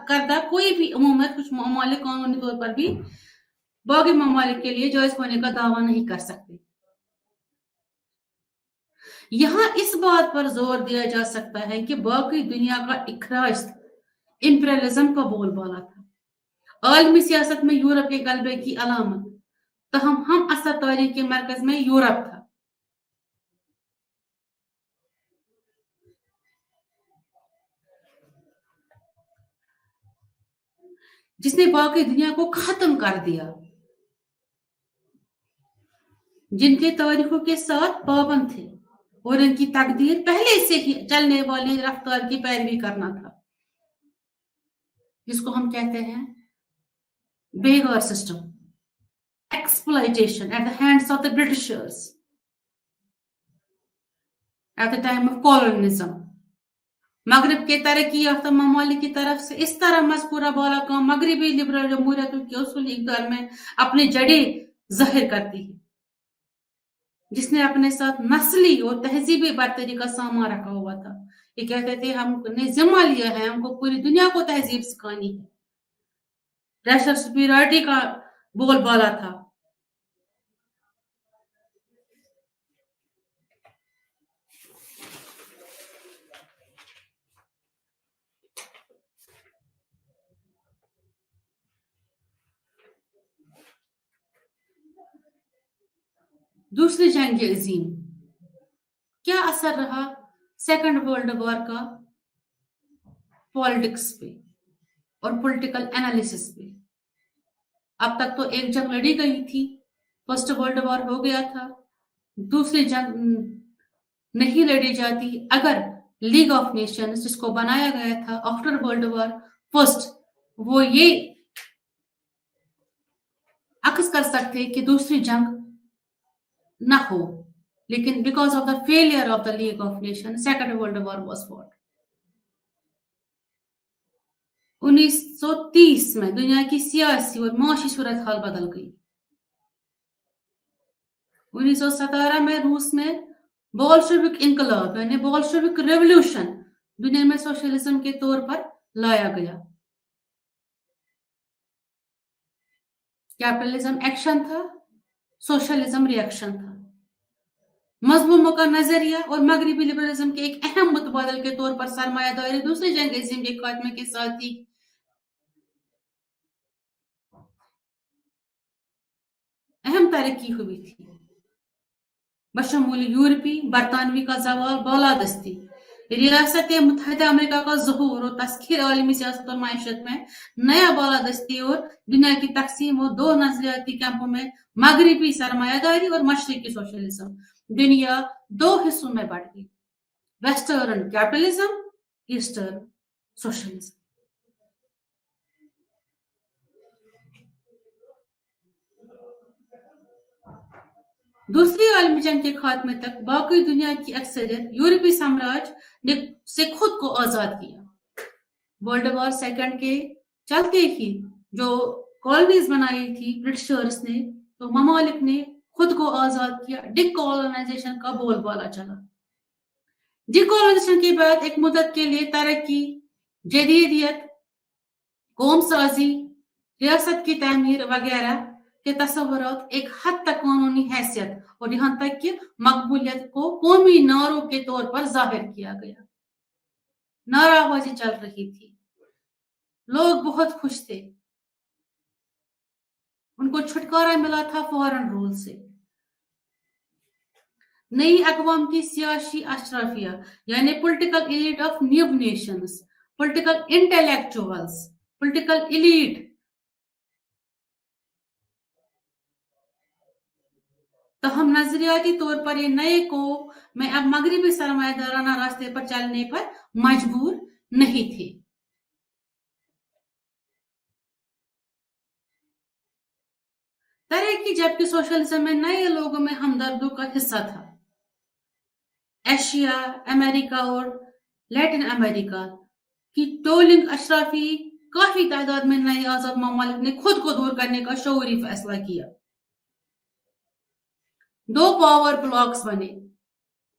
करदा कोई भी उमूमत, कुछ ममालिक कानूनी तौर पर भी बाकी ममालिक के लिए जायज होने का दावा नहीं कर सकते। यहाँ इस बात पर जोर दिया जा सकता है कि बाकी दुनिया का इखराज इंपीरियलिज्म का बोलबाला था, आलमी सियासत में यूरोप के गलबे की अलामत, तहम हम असर तारीख के मरकज में यूरोप था, जिसने बाकी दुनिया को खत्म कर दिया, जिनके तारीखों के साथ पाबंद थे और इनकी तकदीर पहले से ही चलने वाली रफ्तार की पैरवी करना था, जिसको हम कहते हैं बेगार system, exploitation at the hands of the Britishers at the time of colonialism. मगरब के तरक्की याफ्ता ममालिक की तरफ से इस तरह मज़कूरा बाला का मगरबी लिबरल जमहूरियत के उसूली इक़दार में अपनी जड़ें ज़ाहिर करती है, जिसने अपने साथ नस्ली और तहजीबी बर्तरी का सामान रखा हुआ था। ये कहते थे हमने जिम्मा लिया है, हमको पूरी दुनिया को तहजीब सिखानी है, रेशल सुपीरियरिटी का बोलबाला था। दूसरी जंग अजीम, क्या असर रहा सेकंड वर्ल्ड वॉर का पॉलिटिक्स पे और पॉलिटिकल एनालिसिस पे? अब तक तो एक जंग लड़ी गई थी, फर्स्ट वर्ल्ड वॉर हो गया था, दूसरी जंग नहीं लड़ी जाती अगर लीग ऑफ नेशंस, जिसको बनाया गया था आफ्टर वर्ल्ड वॉर फर्स्ट, वो ये अक्स कर सकते कि दूसरी जंग ना हो, लेकिन because of the failure of the league of nation second world war was fought. 1930 में दुनिया की सियासी और माशी सूरत हाल बदल गई। 1917 में रूस में बोल्शेविक इनकलाब यानी बोल्शेविक रेवोल्यूशन दुनिया में सोशलिज्म के तौर पर लाया गया। कैपिटलिज्म एक्शन था, सोशलिज्म रिएक्शन था। मजलूमों का नजरिया और मगरबी लिबरलिज्म के एक अहम मुतबादल के तौर पर सरमायादारी दूसरी जंग अजीम के खात्मे के साथ ही अहम तरक्की हुई थी, बशमूल यूरोपी बरतानवी का जवाल, बालादस्ती, ریاست متحدہ امریکہ کا ظہور اور تسخیر عالمی سیاست اور معیشت میں نیا بالادستی اور دنیا کی تقسیم اور دو نظریاتی کیمپوں میں مغربی سرمایہ داری اور مشرقی سوشلزم دنیا دو حصوں میں بٹ گئی، ویسٹرن کیپٹلزم، ایسٹرن سوشلزم۔ دوسری عالمی جنگ کے خاتمے تک باقی دنیا کی اکثریت یورپی سامراج نے سے خود کو آزاد کیا۔ ورلڈ وار سیکنڈ کے چلتے ہی جو کالونیز بنائی تھی برٹشرز نے، تو ممالک نے خود کو آزاد کیا، ڈی کالونائزیشن کا بول بالا چلا۔ ڈی کالونائزیشن کے بعد ایک مدت کے لیے ترقی، جدیدیت، قوم سازی، ریاست کی تعمیر وغیرہ کے تصورات ایک حد تک قانونی حیثیت اور یہاں تک کہ مقبولیت کو قومی نعروں کے طور پر ظاہر کیا گیا۔ نعرہ بازی چل رہی تھی، لوگ بہت خوش تھے، ان کو چھٹکارا ملا تھا فارن رول سے۔ نئی اقوام کی سیاسی اشرافیہ یعنی political elite of new nations, political intellectuals, political elite تاہم نظریاتی طور پر یہ نئے کو میں اب مغربی سرمایہ دارانہ راستے پر چلنے پر مجبور نہیں تھے۔ ترقی جبکہ سوشلزم میں نئے لوگوں میں ہمدردوں کا حصہ تھا۔ ایشیا، امریکہ اور لیٹن امریکہ کی ٹولنگ اشرافی کافی تعداد میں نئے آزاد ممالک نے خود کو دور کرنے کا شعوری فیصلہ کیا۔ دو پاور بلاکس بنے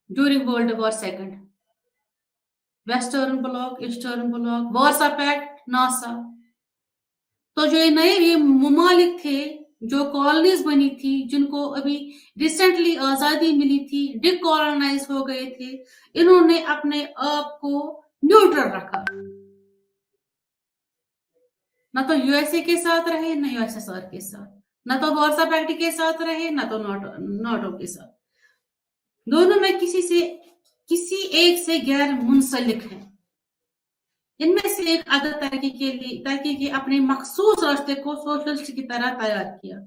during world war second, western bloc, eastern bloc, Warsaw Pact, NASA. تو جو یہ نئے ممالک تھے جو کالونیز بنی تھی، جن کو ابھی ریسنٹلی آزادی ملی تھی، ڈی کالونائز ہو گئے تھے، انہوں نے اپنے آپ کو نیوٹرل رکھا، نہ تو یو ایس اے کے ساتھ رہے، نہ یو ایس ایس آر کے ساتھ، نہ تو وارسا پیکٹ کے ساتھ رہے، نہ تو ناٹو کے ساتھ۔ دونوں میں کسی ایک سے غیر منسلک ہے۔ ان میں سے ایک عدد ترقی کے اپنے مخصوص راستے کو سوشلسٹ کی طرح تیار کیا،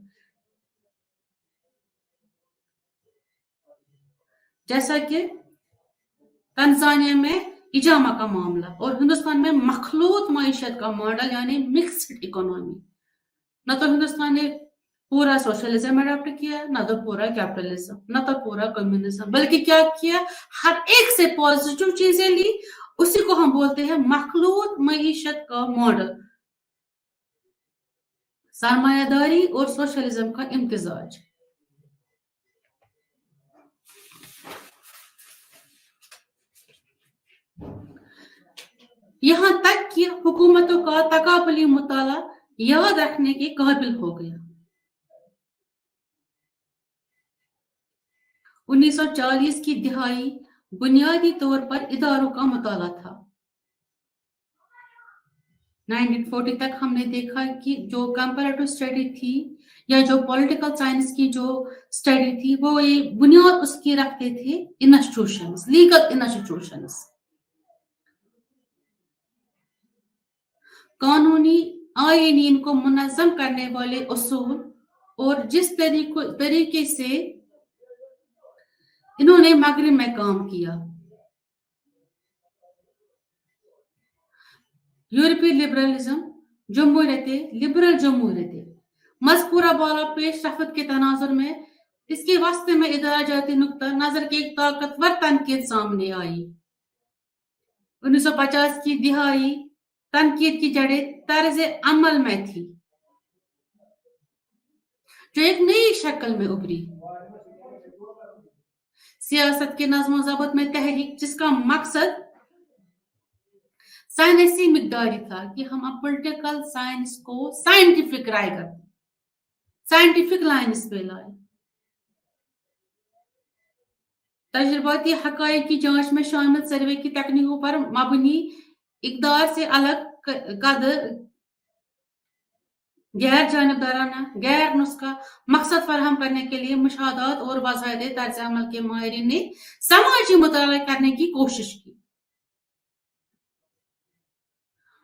جیسا کہ تنزانیہ میں اجامہ کا معاملہ اور ہندوستان میں مخلوط معیشت کا ماڈل یعنی مکسڈ اکانومی۔ نہ تو ہندوستان نے پورا سوشلزم اڈاپٹ کیا، نہ تو پورا کیپٹلزم، نہ تو پورا کمیونزم، بلکہ کیا کیا، ہر ایک سے پازیٹیو چیزیں لی، اسی کو ہم بولتے ہیں مخلوط معیشت کا ماڈل، سرمایہ داری اور سوشلزم کا امتزاج۔ یہاں تک کہ حکومتوں کا تقابلی مطالعہ یاد رکھنے کے قابل ہو گیا۔ 1940 کی دہائی بنیادی طور پر اداروں کا مطالعہ تھا۔ 1940 تک ہم نے دیکھا کہ جو کمپیریٹو اسٹڈی تھی یا جو پولیٹیکل سائنس کی جو اسٹڈی تھی، وہ یہ بنیاد اس کی رکھتے تھے انسٹیٹیوشنز، لیگل انسٹیٹیوشنز، قانونی آئینین کو منظم کرنے والے اصول، اور جس طریقے سے انہوں نے مغرب میں کام کیا۔ یورپی لبرلزم، لبرل جمہوریت، مذکورہ بالا پیش رفت کے تناظر میں اس کے واسطے میں ادارہ جاتی نقطہ نظر کی ایک طاقتور تنقید سامنے آئی۔ 1950 کی دہائی تنقید کی جڑیں طرز عمل میں تھی جو ایک نئی شکل میں ابھری، سیاست کے نظم و ضبط میں تحریک، جس کا مقصد سائنسی مقداری تھا کہ ہم اب پولیٹیکل سائنس کو سائنٹیفک رائے کرتے، سائنٹیفک لائنز پہ لائے، تجرباتی حقائق کی جانچ میں شامل سروے کی تکنیکوں پر مبنی اقدار سے الگ قدر، غیر جانبدارانہ، غیر نسخہ مقصد فراہم کرنے کے لیے مشاہدات اور باضابطہ طرز عمل کے ماہرین نے سماجی مطالعہ کرنے کی کوشش کی۔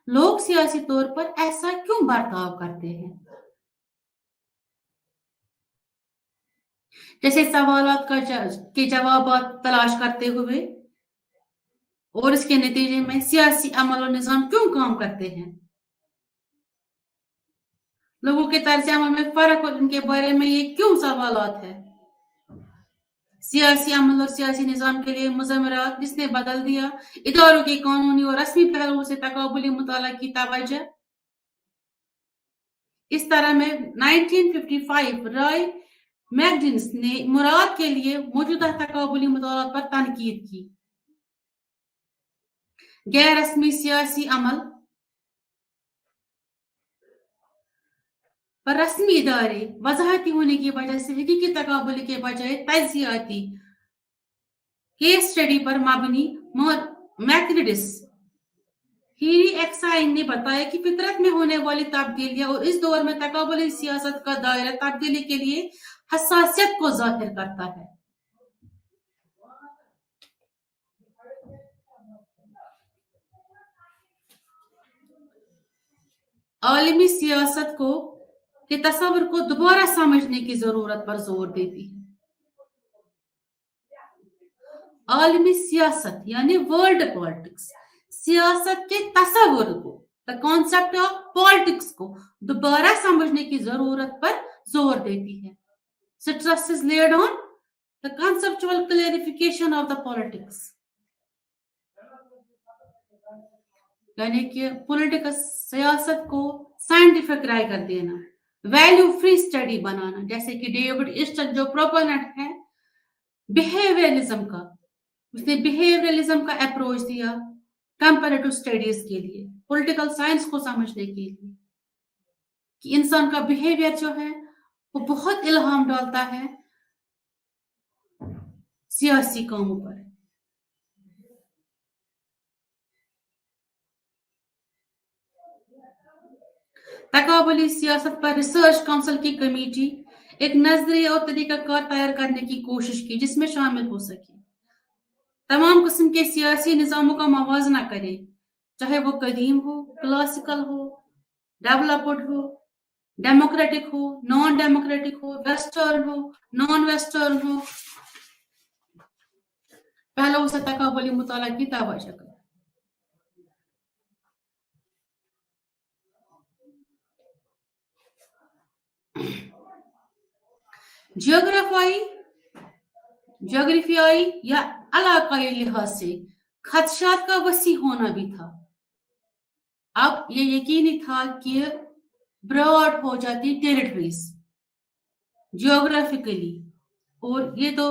लोग सियासी तौर पर ऐसा क्यों बर्ताव करते हैं? जैसे सवालात के जवाब तलाश करते हुए, और इसके नतीजे में सियासी अमल और निज़ाम क्यों काम करते हैं? लोगों के तर्ज अमल में फ़र्क और इनके बारे में ये क्यों सवालात है? सियासी अमल और सियासी निज़ाम के लिए मुज़म्मरात जिसने बदल दिया इदारों के कानूनी और रस्मी पहलुओं से तकाबुली मुताला की तवज्जो। इस तरह में 1955 रॉय मैगजिन्स ने मुराद के लिए मौजूदा तकाबुली मुतालात पर तनकीद की। गैर रस्मी सियासी अमल पर रस्मी इदारे वजाहती होने की वजह से हकीकी तकाबुली के बजाय तज्जियाती केस स्टडी पर मबनी मैक्रिडिस हीरी एक्साइन ने बताया कि फितरत में होने वाली तब्दीलियां और इस दौर में तकाबुली सियासत का दायरा तब्दीली के लिए हसासियत को जाहिर करता है। आलमी सियासत को के तस्वर को दोबारा समझने की जरूरत पर जोर देती है। आलमी सियासत यानी वर्ल्ड पॉलिटिक्स सियासत के तस्वर को, द कॉन्सेप्ट ऑफ पॉलिटिक्स को दोबारा समझने की जरूरत पर जोर देती है। Stress is laid on the conceptual clarification of the politics, यानी कि पॉलिटिकल सियासत को साइंटिफिक राय कर देना, वैल्यू फ्री स्टडी बनाना। जैसे कि डेविड ईस्टन जो प्रोपोनेंट है बिहेवियरलिज्म का, उसने बिहेवियरलिज्म का अप्रोच दिया कंपैरेटिव स्टडीज के लिए, पॉलिटिकल साइंस को समझने के लिए, कि इंसान का बिहेवियर जो है वो बहुत इल्हाम डालता है सियासी कामों पर। तकाबुली सियासत पर रिसर्च काउंसिल की कमेटी एक नजरिया और तरीकाकार तैयार करने की कोशिश की जिसमें शामिल हो सके, तमाम किस्म के सियासी निजामों का मवाजना करे, चाहे वो कदीम हो, क्लासिकल हो, डेवलप्ड हो, डेमोक्रेटिक हो, नॉन डेमोक्रेटिक हो, वेस्टर्न हो, नॉन वेस्टर्न हो, पहले उसे तकाबुली मुताला की तवज्जो करे। जियोग्राफियाई या इलाकाई लिहाज से खदशात का वसी होना भी था। अब ये यकीनी था कि ब्रॉड हो जाती टेरिटरीज जियोग्राफिकली, और ये तो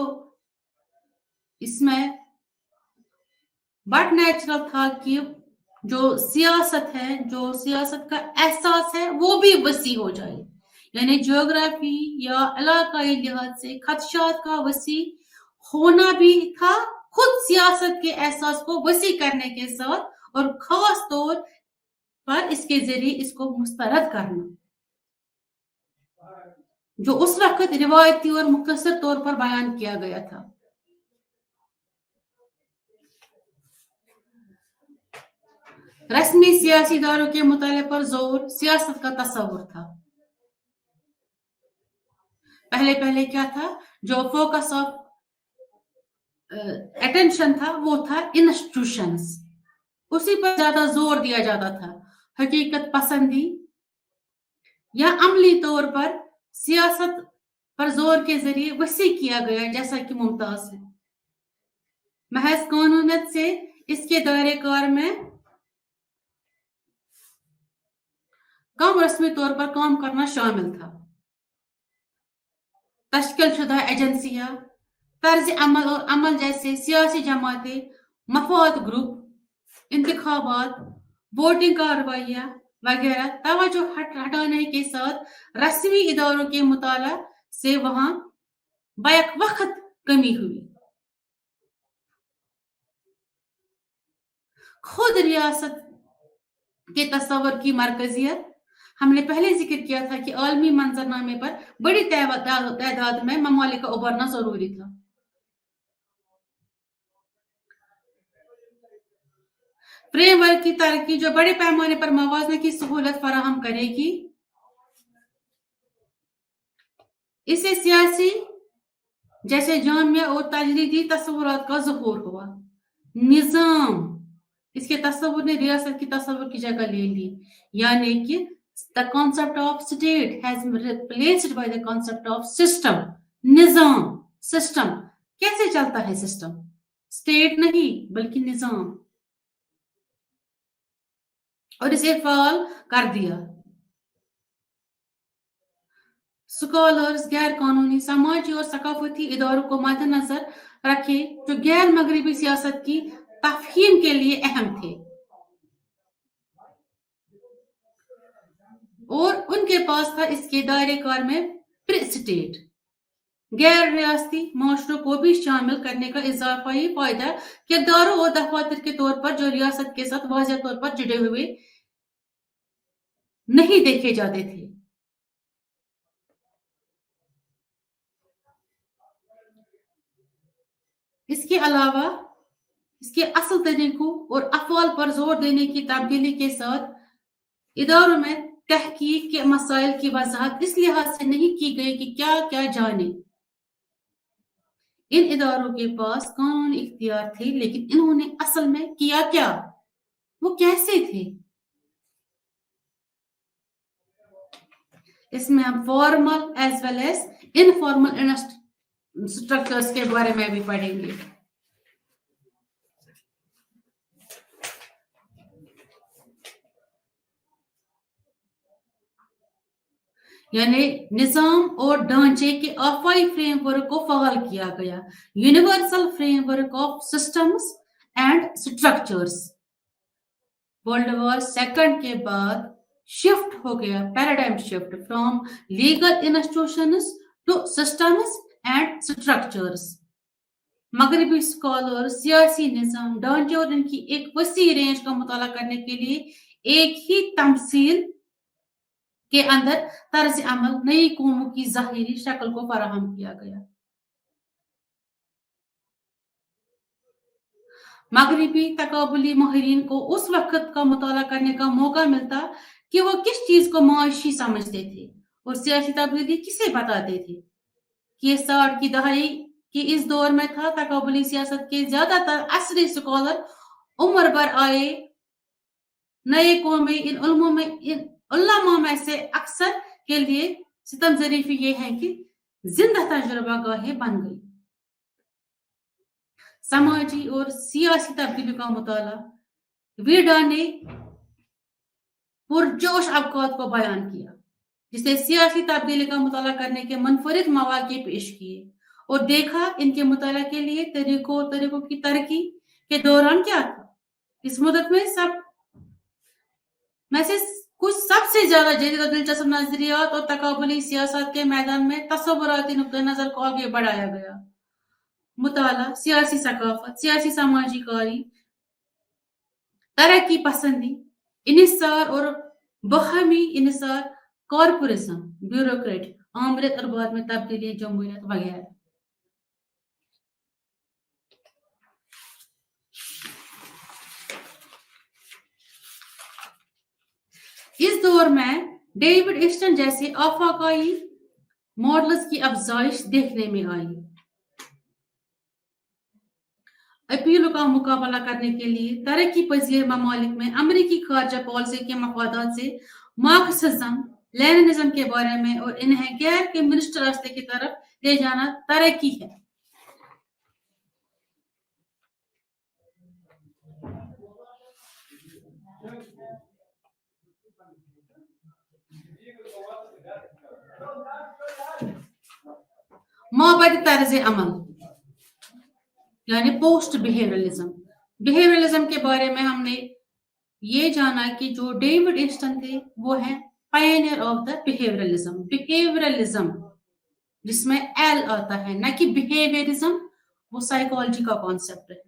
इसमें बट नेचुरल था कि जो सियासत है, जो सियासत का एहसास है वो भी वसी हो जाए। यानी जियोग्राफी या इलाकाई लिहाज से खदशात का वसी होना भी था, खुद सियासत के एहसास को वसी करने के साथ, और खास तौर पर इसके जरिए इसको मुस्तरद करना, जो उस वक्त रिवायती और मुख्तसर तौर पर बयान किया गया था। रस्मी सियासी इदारों के मुताले पर जोर सियासत का तस्वुर था। पहले क्या था, जो फोकस ऑफ अटेंशन था वो था इंस्टीट्यूशंस, उसी पर ज्यादा जोर दिया जाता था। हकीकत पसंदी या अमली तौर पर सियासत पर जोर के जरिए वसी किया गया, जैसा कि मुमताज है। महज कानूनियत से इसके दायरे कार में कम रस्मी तौर पर काम करना शामिल था। तश्कील शुदा एजेंसियां, तर्ज अमल और अमल जैसे सियासी जमातें, मफाद ग्रुप, इंतखाबात, वोटिंग कार्रवाइयां वगैरह तवज्जो हटाने के साथ रस्मी इदारों के मुताला से वहां बैक वक्त कमी हुई। खुद रियासत के तस्वर की मरकजियत, हमने पहले जिक्र किया था कि आलमी मंजरनामे पर बड़ी तादाद में ममालिक का उभरना जरूरी था। फ्रेम वर्क की तरक्की जो बड़े पैमाने पर मवाजने की सहूलत फराहम करेगी, इससे सियासी जैसे जामिया और तजरीदी तस्वुरात का ज़हूर हुआ। निज़ाम, इसके तस्वुर ने रियासत की तस्वुर की जगह ले ली, यानी कि the concept of state has been replaced by the concept of system. Nizam, system, कैसे चलता है सिस्टम? स्टेट नहीं बल्कि निज़ाम, और इसे फाल कर दिया। स्कॉलर्स गैर कानूनी समाजी और सकाफती इदारों को मद्देनजर रखे जो गैर मगरबी सियासत की तफहीम के लिए अहम थे, और उनके पास था इसके दायरे कार में प्री स्टेट गैर रियासती माशरों को भी शामिल करने का इजाफाई फायदा किरदारों और दफातर के तौर पर जो रियासत के साथ वाज़ेह तौर पर जुड़े हुए नहीं देखे जाते थे। इसके अलावा इसके असल तरीकों और अफवाल पर जोर देने की तब्दीली के साथ इदारों में तहकीक के मसाइल की वजाहत इस लिहाज से नहीं की गई कि क्या क्या जाने। इन इदारों के पास कानूनी इख्तियार थे, लेकिन इन्होंने असल में किया क्या, वो कैसे थे। इसमें हम formal as well as informal structures के बारे में भी पढ़ेंगे। यानी निजाम और ढांचे के आफाई फ्रेमवर्क को फआल किया गया, universal framework of systems and structures. World war second के बाद शिफ्ट हो गया, paradigm shift from legal institutions to systems and structures. मगरबी स्कॉलर सियासी निजाम ढांचे और इनकी एक वसी रेंज का मुताला करने के लिए एक ही तमसील के अंदर तर्ज अमल नई कौमों की ज़ाहिरी शक्ल को फराहम किया गया। मगरबी तकाबुली माहिरीन को उस वक्त का मुताला करने का मौका मिलता कि वो किस चीज को मुआशी समझते थे और सियासी तब्दीली किसे बताते थे। कि 60 की दहाई की इस दौर में था तकाबुली सियासत के ज्यादातर असरी स्कॉलर उम्र भर आए नए कौमें इन उलमा में से अक्सर के लिए सितम ज़रीफी ये है कि जिंदा तजुर्बा गाहें बन गई। समाजी और सियासी तब्दीली का मुताला वीडा ने पुरजोश अवकात को बयान किया, जिसने सियासी तब्दीली का मुताला करने के मुनफरिद मौके पेश किए और देखा इनके मुताला के लिए तरीकों की तरक्की के दौरान क्या था। इस मुद्दत में सब में से कुछ सबसे ज्यादा जदीद और दिलचस्प नजरियात और तकाबुली सियासत के मैदान में तसव्वुराती नुक्ता नजर को आगे बढ़ाया गया। मुताला, सियासी सकाफत, सियासी समाजी कारी, तरक्की पसंदी, इनिसार और बहमी इनिसार, कॉर्पोरेशन, ब्यूरोक्रेट, आमरीत और बाद में तब्दीली, जमहूरियत वगैरह। इस दौर में डेविड ईस्टन जैसे आफाकाई मॉडल्स की अफजाइश देखने में आई। अपीलों का मुकाबला करने के लिए तरक्की पजीर ममालिक में अमेरिकी खारजा पॉलिसी के मफादात से मार्क्सिज्म, लेनिनिज्म के बारे में और इन्हें गैर कम्युनिस्ट रास्ते की तरफ ले जाना तरक्की है। माबदी तर्ज अमल यानी पोस्ट बिहेवियरलिज्म के बारे में हमने ये जाना कि जो डेविड ईस्टन थे वो है पायनियर ऑफ द बिहेवियरलिज्म जिसमें एल आता है, न कि बिहेवियरिज्म, वो साइकोलॉजी का कॉन्सेप्ट है।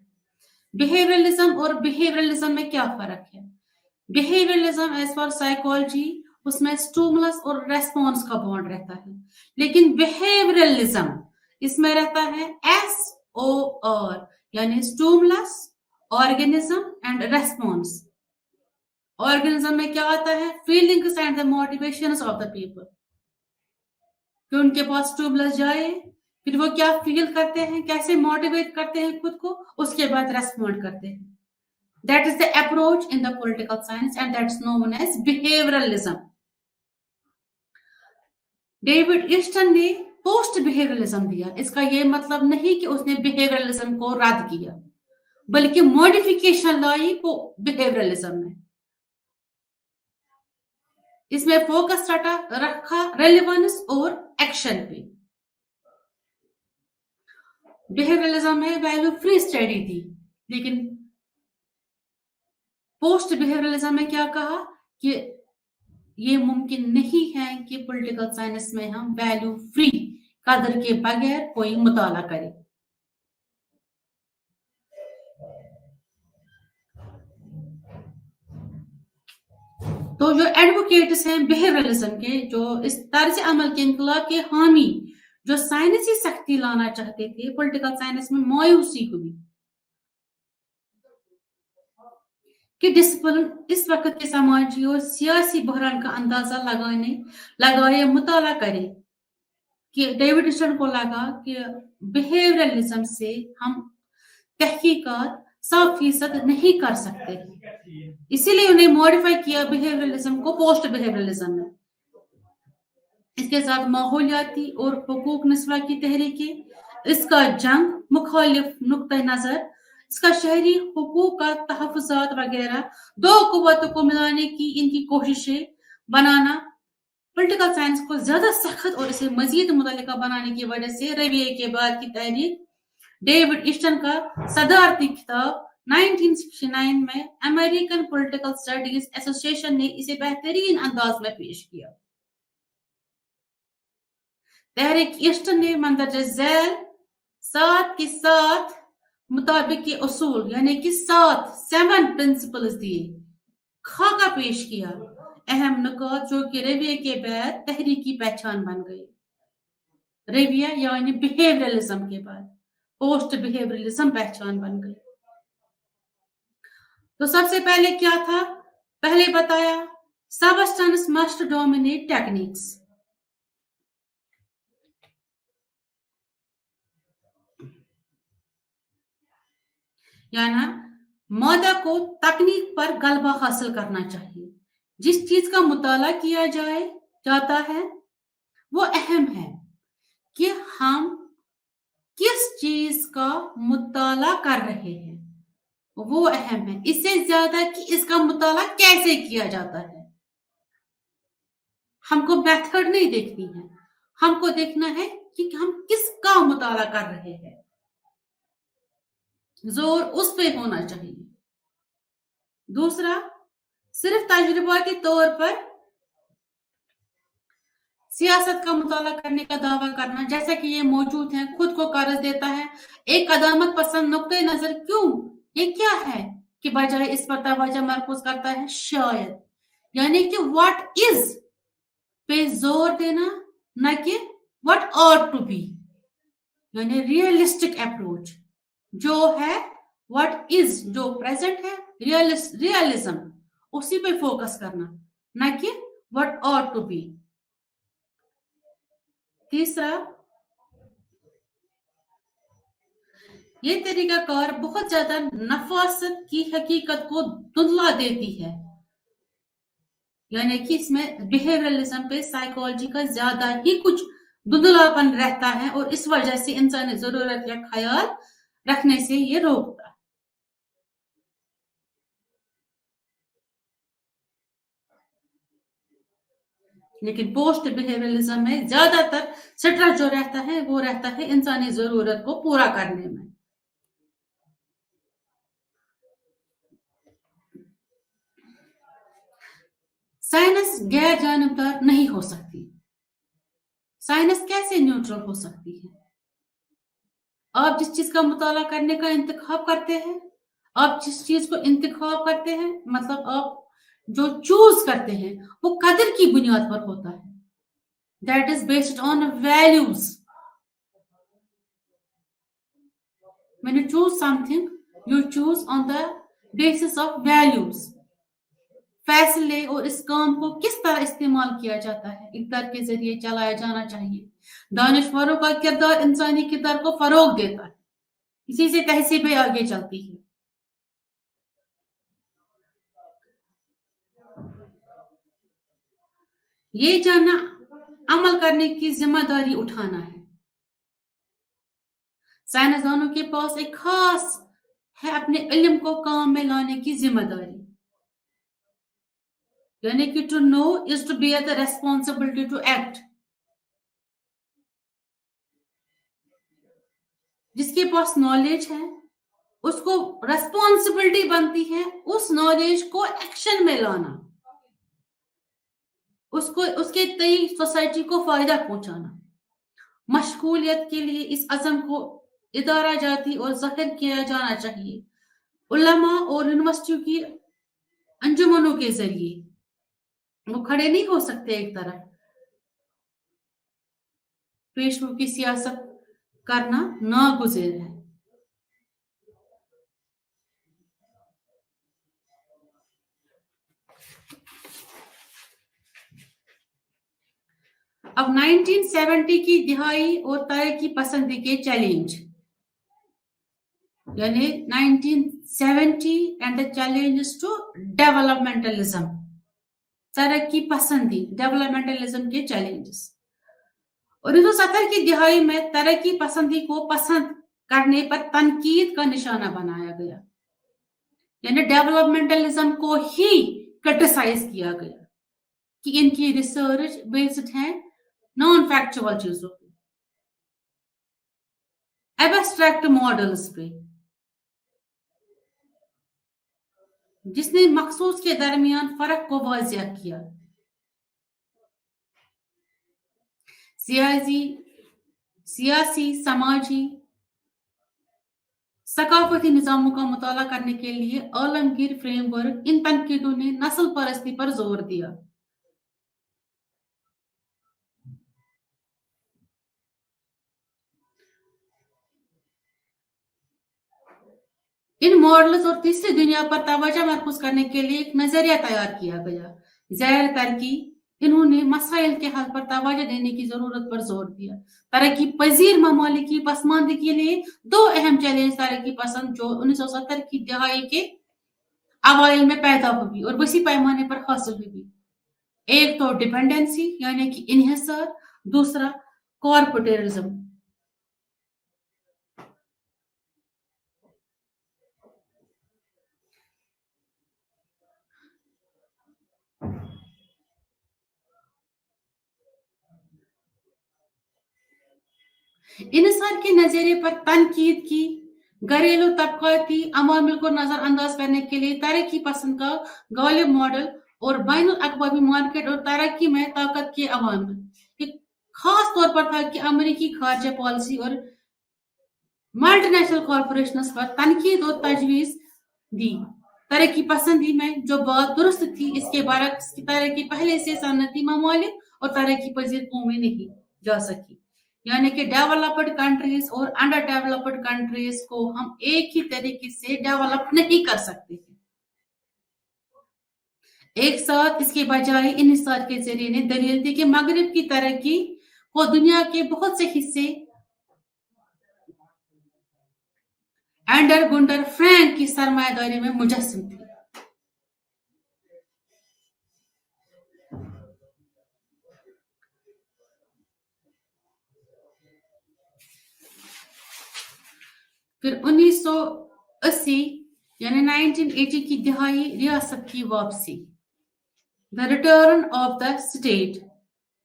बिहेवियरलिज्म और बिहेवियरलिज्म में क्या फर्क है? बिहेवियरलिज्म एज फॉर साइकोलॉजी उसमें स्टिमुलस और रेस्पॉन्स का बॉन्ड रहता है, लेकिन बिहेवियरलिज्म इसमें रहता है SOR यानी stimulus organism and response. Organism में क्या आता है? Feelings and the motivations of the people, कि उनके पास स्टिमुलस जाए, फिर वो क्या फील करते हैं, कैसे मोटिवेट करते हैं खुद को, उसके बाद रेस्पॉन्ड करते हैं। That is the approach in the political science and that's known as behavioralism. David Easton ने पोस्ट बिहेवियरलिज्म दिया। इसका ये मतलब नहीं कि उसने बिहेवियरलिज्म को रद्द किया, बल्कि मॉडिफिकेशन लाई बिहेवियरलिज्म में। इसमें फोकस रखा रेलेवेंस और एक्शन पे। बिहेवियरलिज्म में वैल्यू फ्री स्टडी थी, लेकिन पोस्ट बिहेवियरलिज्म में क्या कहा कि ये मुमकिन नहीं है कि पॉलिटिकल साइंस में हम वैल्यू फ्री कदर के बगैर कोई मुताला करें। तो जो एडवोकेट्स हैं बिहेवियरलिज्म के, जो इस तर्ज अमल के इनकलाब के हामी, जो साइंसी सख्ती लाना चाहते थे, पॉलिटिकल साइंस में मायूसी हुई कि डिसिप्लिन इस वक्त के समाजी और सियासी बहरान का अंदाजा लगाए मुताला करे, कि डेविड ईस्टन को लगा कि बिहेवियरलिज्म से हम तहकीकात 100% नहीं कर सकते, इसीलिए उन्हें मॉडिफाई किया बिहेवियरलिज्म को पोस्ट बिहेवियरलिज्म में। इसके साथ माहौलियाती और हुकूक निस्वा की तहरीकें, इसका जंग मुखालिफ नुक्ता नजर, इसका शहरी हुकूक का तहफ़्फ़ुज़ात वगैरह, दो कुव्वतों को मिलाने की इनकी कोशिशें बनाना, पॉलिटिकल साइंस को ज्यादा सख्त और इसे मजीद मुतल्लिका बनाने की वजह से रविये के बाद की तहरीक, डेविड ईस्टन का सदारती किताब 1969 में अमेरिकन पॉलिटिकल स्टडीज एसोसिएशन ने इसे बेहतरीन अंदाज में पेश किया। तहरीक ईस्टन ने मंदरजा झैल 7 के 7 मुताबिक के उसूल यानी कि 7 प्रिंसिपल्स दिए, खाका पेश किया, अहम नुकात जो कि रविये के बाद तहरीक की पहचान बन गई। रविया यानी बिहेवियरलिज्म के बाद पोस्ट बिहेवियरलिज्म पहचान बन गई। तो सबसे पहले क्या था? पहले बताया सबस्टेंस मस्ट डोमिनेट टेक्निक्स, यानी मादा को तकनीक पर गलबा हासिल करना चाहिए। जिस चीज का मुताला किया जाता है वो अहम है कि हम किस चीज का मुताला कर रहे हैं, वो अहम है, इससे ज्यादा कि इसका मुताला कैसे किया जाता है। हमको मेथड नहीं देखनी है, हमको देखना है कि हम किसका मुताला कर रहे हैं, जोर उस पे होना चाहिए। दूसरा, सिर्फ तजुर्बाती तौर पर सियासत का मुताला करने का दावा करना, जैसा कि ये मौजूद है, खुद को कर्ज देता है, एक कदामत पसंद नुक्ते नजर, क्यों, ये क्या है, कि बजाय इस पर तवज्जो मरकूज करता है शायद, यानी कि व्हाट इज पे जोर देना, न कि व्हाट ऑट टू बी, यानी रियलिस्टिक अप्रोच जो है, व्हाट इज जो प्रेजेंट है, रियलिज्म उसी पे फोकस करना, न कि व्हाट ऑट टू बी। तीसरा, ये तरीकाकार बहुत ज्यादा नफासत की हकीकत को धुंधला देती है, यानी कि इसमें बिहेवियरलिज्म पे साइकोलॉजी का ज्यादा ही कुछ धुंधलापन रहता है और इस वजह से इंसानी जरूरत का ख्याल रखने से ये रोकता है। लेकिन पोस्ट बिहेवियरलिज्म में ज्यादातर स्ट्रेस जो रहता है वो रहता है इंसानी जरूरत को पूरा करने में। साइंस गैर जानिबदार नहीं हो सकती। साइंस कैसे न्यूट्रल हो सकती है? आप जिस चीज का मुताला करने का इंतखाब करते हैं, आप जिस चीज को इंतखाब करते हैं, मतलब आप जो चूज करते हैं वो कदर की बुनियाद पर होता है, that is based on values. When you choose something, You choose on the basis of values. फैसले और इस काम को किस तरह इस्तेमाल किया जाता है, इक़्तिदार के जरिए चलाया जाना चाहिए। दानिशवरों का किरदार इंसानी किरदार को फरोग देता है, इसी से तहसीबें आगे चलती है। ये जानना अमल करने की जिम्मेदारी उठाना है। साइंसदानों के पास एक खास है अपने इल्म को काम में लाने की जिम्मेदारी, यानी कि to know is to bear the responsibility to act. जिसके पास नॉलेज है उसको रेस्पॉन्सिबिलिटी बनती है उस नॉलेज को एक्शन में लाना, उसको उसके तई सोसाइटी को फायदा पहुंचाना। मशगूलियत के लिए इस अज़म को इदारा जाती और ज़ाहिर किया जाना चाहिए। उलमा और यूनिवर्सिटियों की अंजुमनों के जरिए वो खड़े नहीं हो सकते एक तरफ। पेशवों की सियासत करना नागुज़ेर है। अब 1970 की दिहाई और तरक्की पसंदी के चैलेंज, यानी 1970 and the challenges to developmentalism, तरक्की पसंदी डेवलपमेंटलिज्म के चैलेंजेस। 1970 की दिहाई में तरक्की पसंदी को पसंद करने पर तनकीद का निशाना बनाया गया, यानी डेवलपमेंटलिज्म को ही क्रिटिसाइज किया गया कि इनकी रिसर्च बेस्ड है नॉन फैक्चुअल चीजों पे, एब्स्ट्रैक्ट मॉडल्स पे, जिसने मखसूस के दरमियान फर्क को वाज़िया किया। सियासी, समाजी, सकाफती निज़ामों का मुताला करने के लिए आलमगीर फ्रेमवर्क इन तनकीदों ने नस्ल परस्ती पर जोर दिया। इन मॉडल्स और तीसरी दुनिया पर तवज्जो मरकूज करने के लिए एक नजरिया तैयार किया गया। ज़ैर तरक्की इन्होंने मसाइल के हल पर तवज्जो देने की जरूरत पर जोर दिया। तरक्की पजीर ममालिक की पसमानदगी के लिए दो अहम चैलेंज तरक्की पसंद जो 1970 की दिहाई के अवाइल में पैदा हुई और वसी पैमाने पर हासिल हुई। एक तो डिपेंडेंसी यानी कि इन्हिसार, दूसरा कॉर्पोरेटिज्म। इन्हिसार के नजरिए पर तनकीद की, घरेलू तबकाती अवामिल को नजरअंदाज करने के लिए तरक्की पसंद का गालिब मॉडल और बैनुल अक़वामी मार्केट और तरक्की में ताकत के अवामिल। एक खास तौर पर था कि अमेरिकी खारजा पॉलिसी और मल्टीनेशनल कॉरपोरेशंस पर तनकीद और तजवीज़ दी। तरक्की पसंदी में जो बात दुरुस्त थी इसके बरक्स की तरक्की पहले से सनती ममालिक और तरक्की पजीर कौमें नहीं जा सकी, यानी कि डेवलप्ड कंट्रीज और अंडर डेवलप्ड कंट्रीज को हम एक ही तरीके से डेवलप नहीं कर सकते एक साथ। इसके बजाय इन्हिसार के जरिए ने दलील दी कि मगरिब की तरक्की को दुनिया के बहुत से हिस्से एंडर गुंडर फ्रैंक की सरमायादारी में मुजस्सम थी। फिर 1980 यानी 1980 की दिहाई रियासत की वापसी, the return of the state.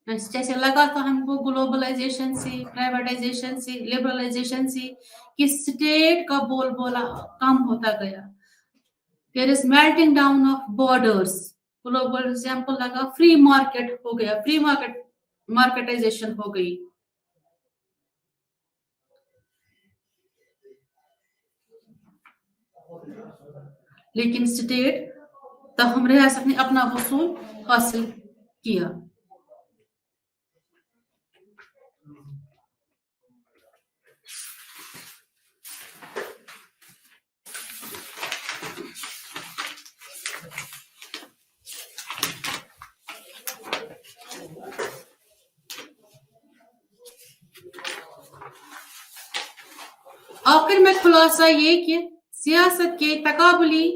जैसे लगा था हमको ग्लोबलाइजेशन से, प्राइवेटाइजेशन से, लिबरलाइजेशन से कि स्टेट का बोलबाला कम होता गया। There is melting down of borders. Global example लगा, फ्री मार्केट हो गया, फ्री मार्केटाइजेशन हो गई। लेकिन स्टेट तहम रियासत ने अपना वसूल हासिल किया। आखिर में खुलासा ये कि सियासत के तकाबुली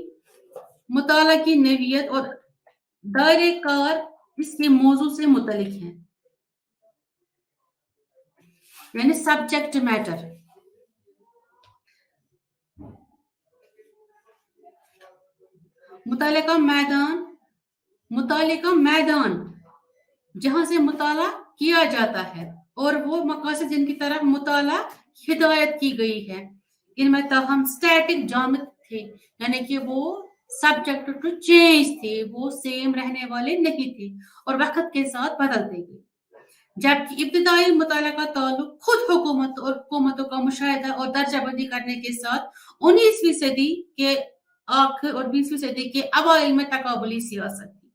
मुताला की नवीयत और दायरे कार इसके मौजू से मुतलिक हैं, यानी सब्जेक्ट मैटर। मुताले का मैदान जहां से मुताला किया जाता है और वो मकासद जिनकी तरफ मुताला हिदायत की गई है, इनमें ताहम स्टैटिक जामिद थे, यानी कि वो सब्जेक्ट टू चेंज थे, वो सेम रहने वाले नहीं थे और वक्त के साथ बदलते गए। जबकि इब्तिदाई मुताला का ताल्लुक खुद हुकूमत और हुकूमतों का मुशाहिदा और दर्जाबंदी करने के साथ 19वीं सदी के आखिर और 20वीं सदी के अवाइल में तकाबुली सियासत थी।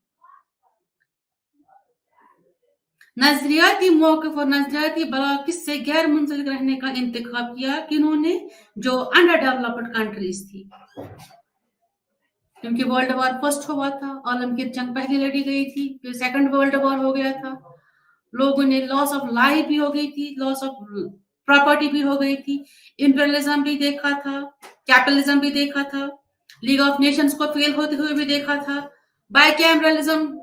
नजरियाती मौक़िफ़ और नजरियाती बराकिस से गैर मुंसलिक रहने का इंतखाब किया किन्होंने, जो अंडर डेवलप्ड कंट्रीज थी, क्योंकि वर्ल्ड वॉर फर्स्ट हुआ था, आलम की जंग पहले लड़ी गई थी, फिर सेकंड वर्ल्ड वॉर हो गया था, लोगों ने लॉस ऑफ लाइफ भी हो गई थी, लॉस ऑफ प्रॉपर्टी भी हो गई थी, इंपीरियलिज्म भी देखा था, कैपिटलिज्म भी देखा था, लीग ऑफ नेशंस को फेल होते हुए भी देखा था, बाइकैमरलिज्म,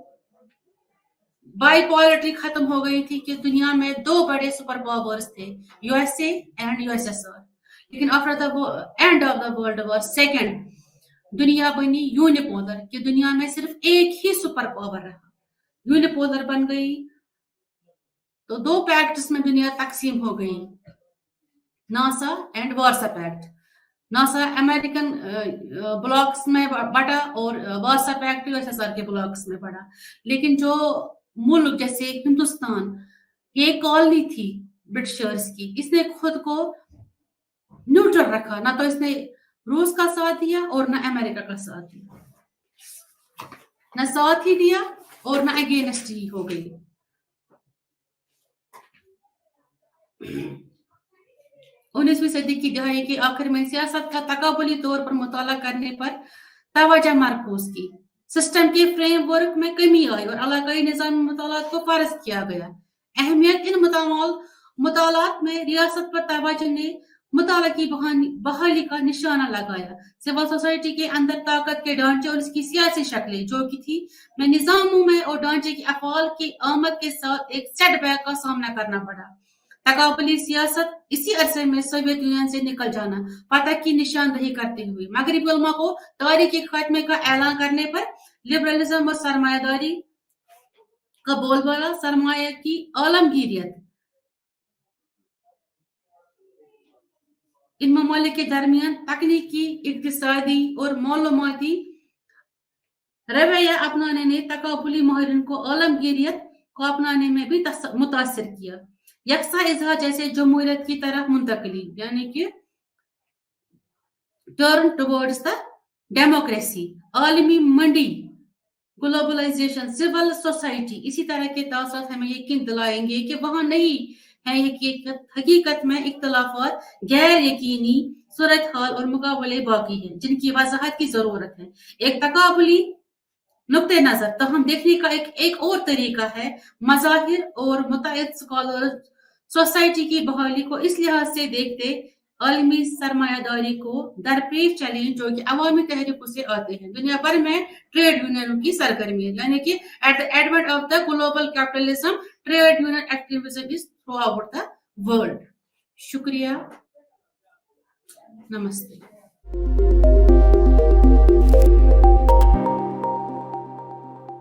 बाइपोलरिटी खत्म हो गई थी कि दुनिया में दो बड़े सुपर पावर्स थे, यूएसए एंड यूएसएसआर। लेकिन after the end of the world war second दुनिया बनी यूनिपोलर, कि दुनिया में सिर्फ एक ही सुपर पावर रहा, यूनिपोलर बन गई। तो दो पैक्ट्स में दुनिया तकसीम हो गई, NASA and Warsaw Pact. NASA American blocks में बटा और वार्सा पैक्ट यूएसएसआर के ब्लॉक्स में बटा। लेकिन जो मुल्क जैसे हिंदुस्तान, ये कॉलोनी थी ब्रिटिशर्स की, इसने खुद को न्यूट्रल रखा, ना तो इसने रूस का साथ दिया और ना अमेरिका का साथ दिया, ना साथ ही दिया और ना अगेंस्ट ही हो गई। 19वीं सदी की दहाई के आखिर में सियासत का तकाबुली तौर पर मुताला करने पर तवज्जो मरकूज की, सिस्टम के फ्रेमवर्क में कमी आई और इलाकाई निज़ाम मुतालात को फर्ज किया गया। अहमियत इन मुतालात में रियासत पर तवज्जो ने मुताला की बहाली का निशाना लगाया। सिविल सोसाइटी के अंदर ताकत के ढांचे और इसकी सियासी शक्लें जो कि थी, में निजामों में और ढांचे की अफआल की आमद के साथ एक सेटबैक का सामना करना पड़ा। तकाबुली सियासत इसी अरसे में सोवियत यूनियन से निकल जाना फतह की निशानदही करते हुए मगरबी उलमा को तारीखी खात्मे का ऐलान करने पर लिबरलिज्म और सरमायादारी का बोलबाला, सरमाया की आलमगीरियत, इन ममालिक के दरमियान तकनीकी, इक्तिसादी और मालूमाती रवैया अपनाने ने तकाबुली माहिरीन को आलमगीरियत को अपनाने में भी मुतासिर किया। यकसा इजहार जैसे जमहूरियत की तरफ मुंतकली, यानी कि टर्न टुवर्ड्स द डेमोक्रेसी, आलमी मंडी, ग्लोबलाइजेशन, सिविल सोसाइटी, इसी तरह के तासुरात हमें यकीन दिलाएंगे कि वहां नहीं है हकीकत में इख्तलाफात, गैर यकीनी सूरत हाल और मुकाबले बाकी हैं जिनकी वजाहत की जरूरत है। एक तकाबुली नुक्ते नजर तो हम देखने का एक और तरीका है मज़ाहिर और मुतअद्दिद स्कॉलर सोसाइटी की बहाली को इस लिहाज से देखते आलमी सरमायादारी को दरपेश चैलेंज जो कि अवामी तहरीकों से आते हैं। दुनिया भर में ट्रेड यूनियनों की सरगर्मी है, यानी कि at the advent of the global capitalism trade union activism is through out the world. शुक्रिया, नमस्ते।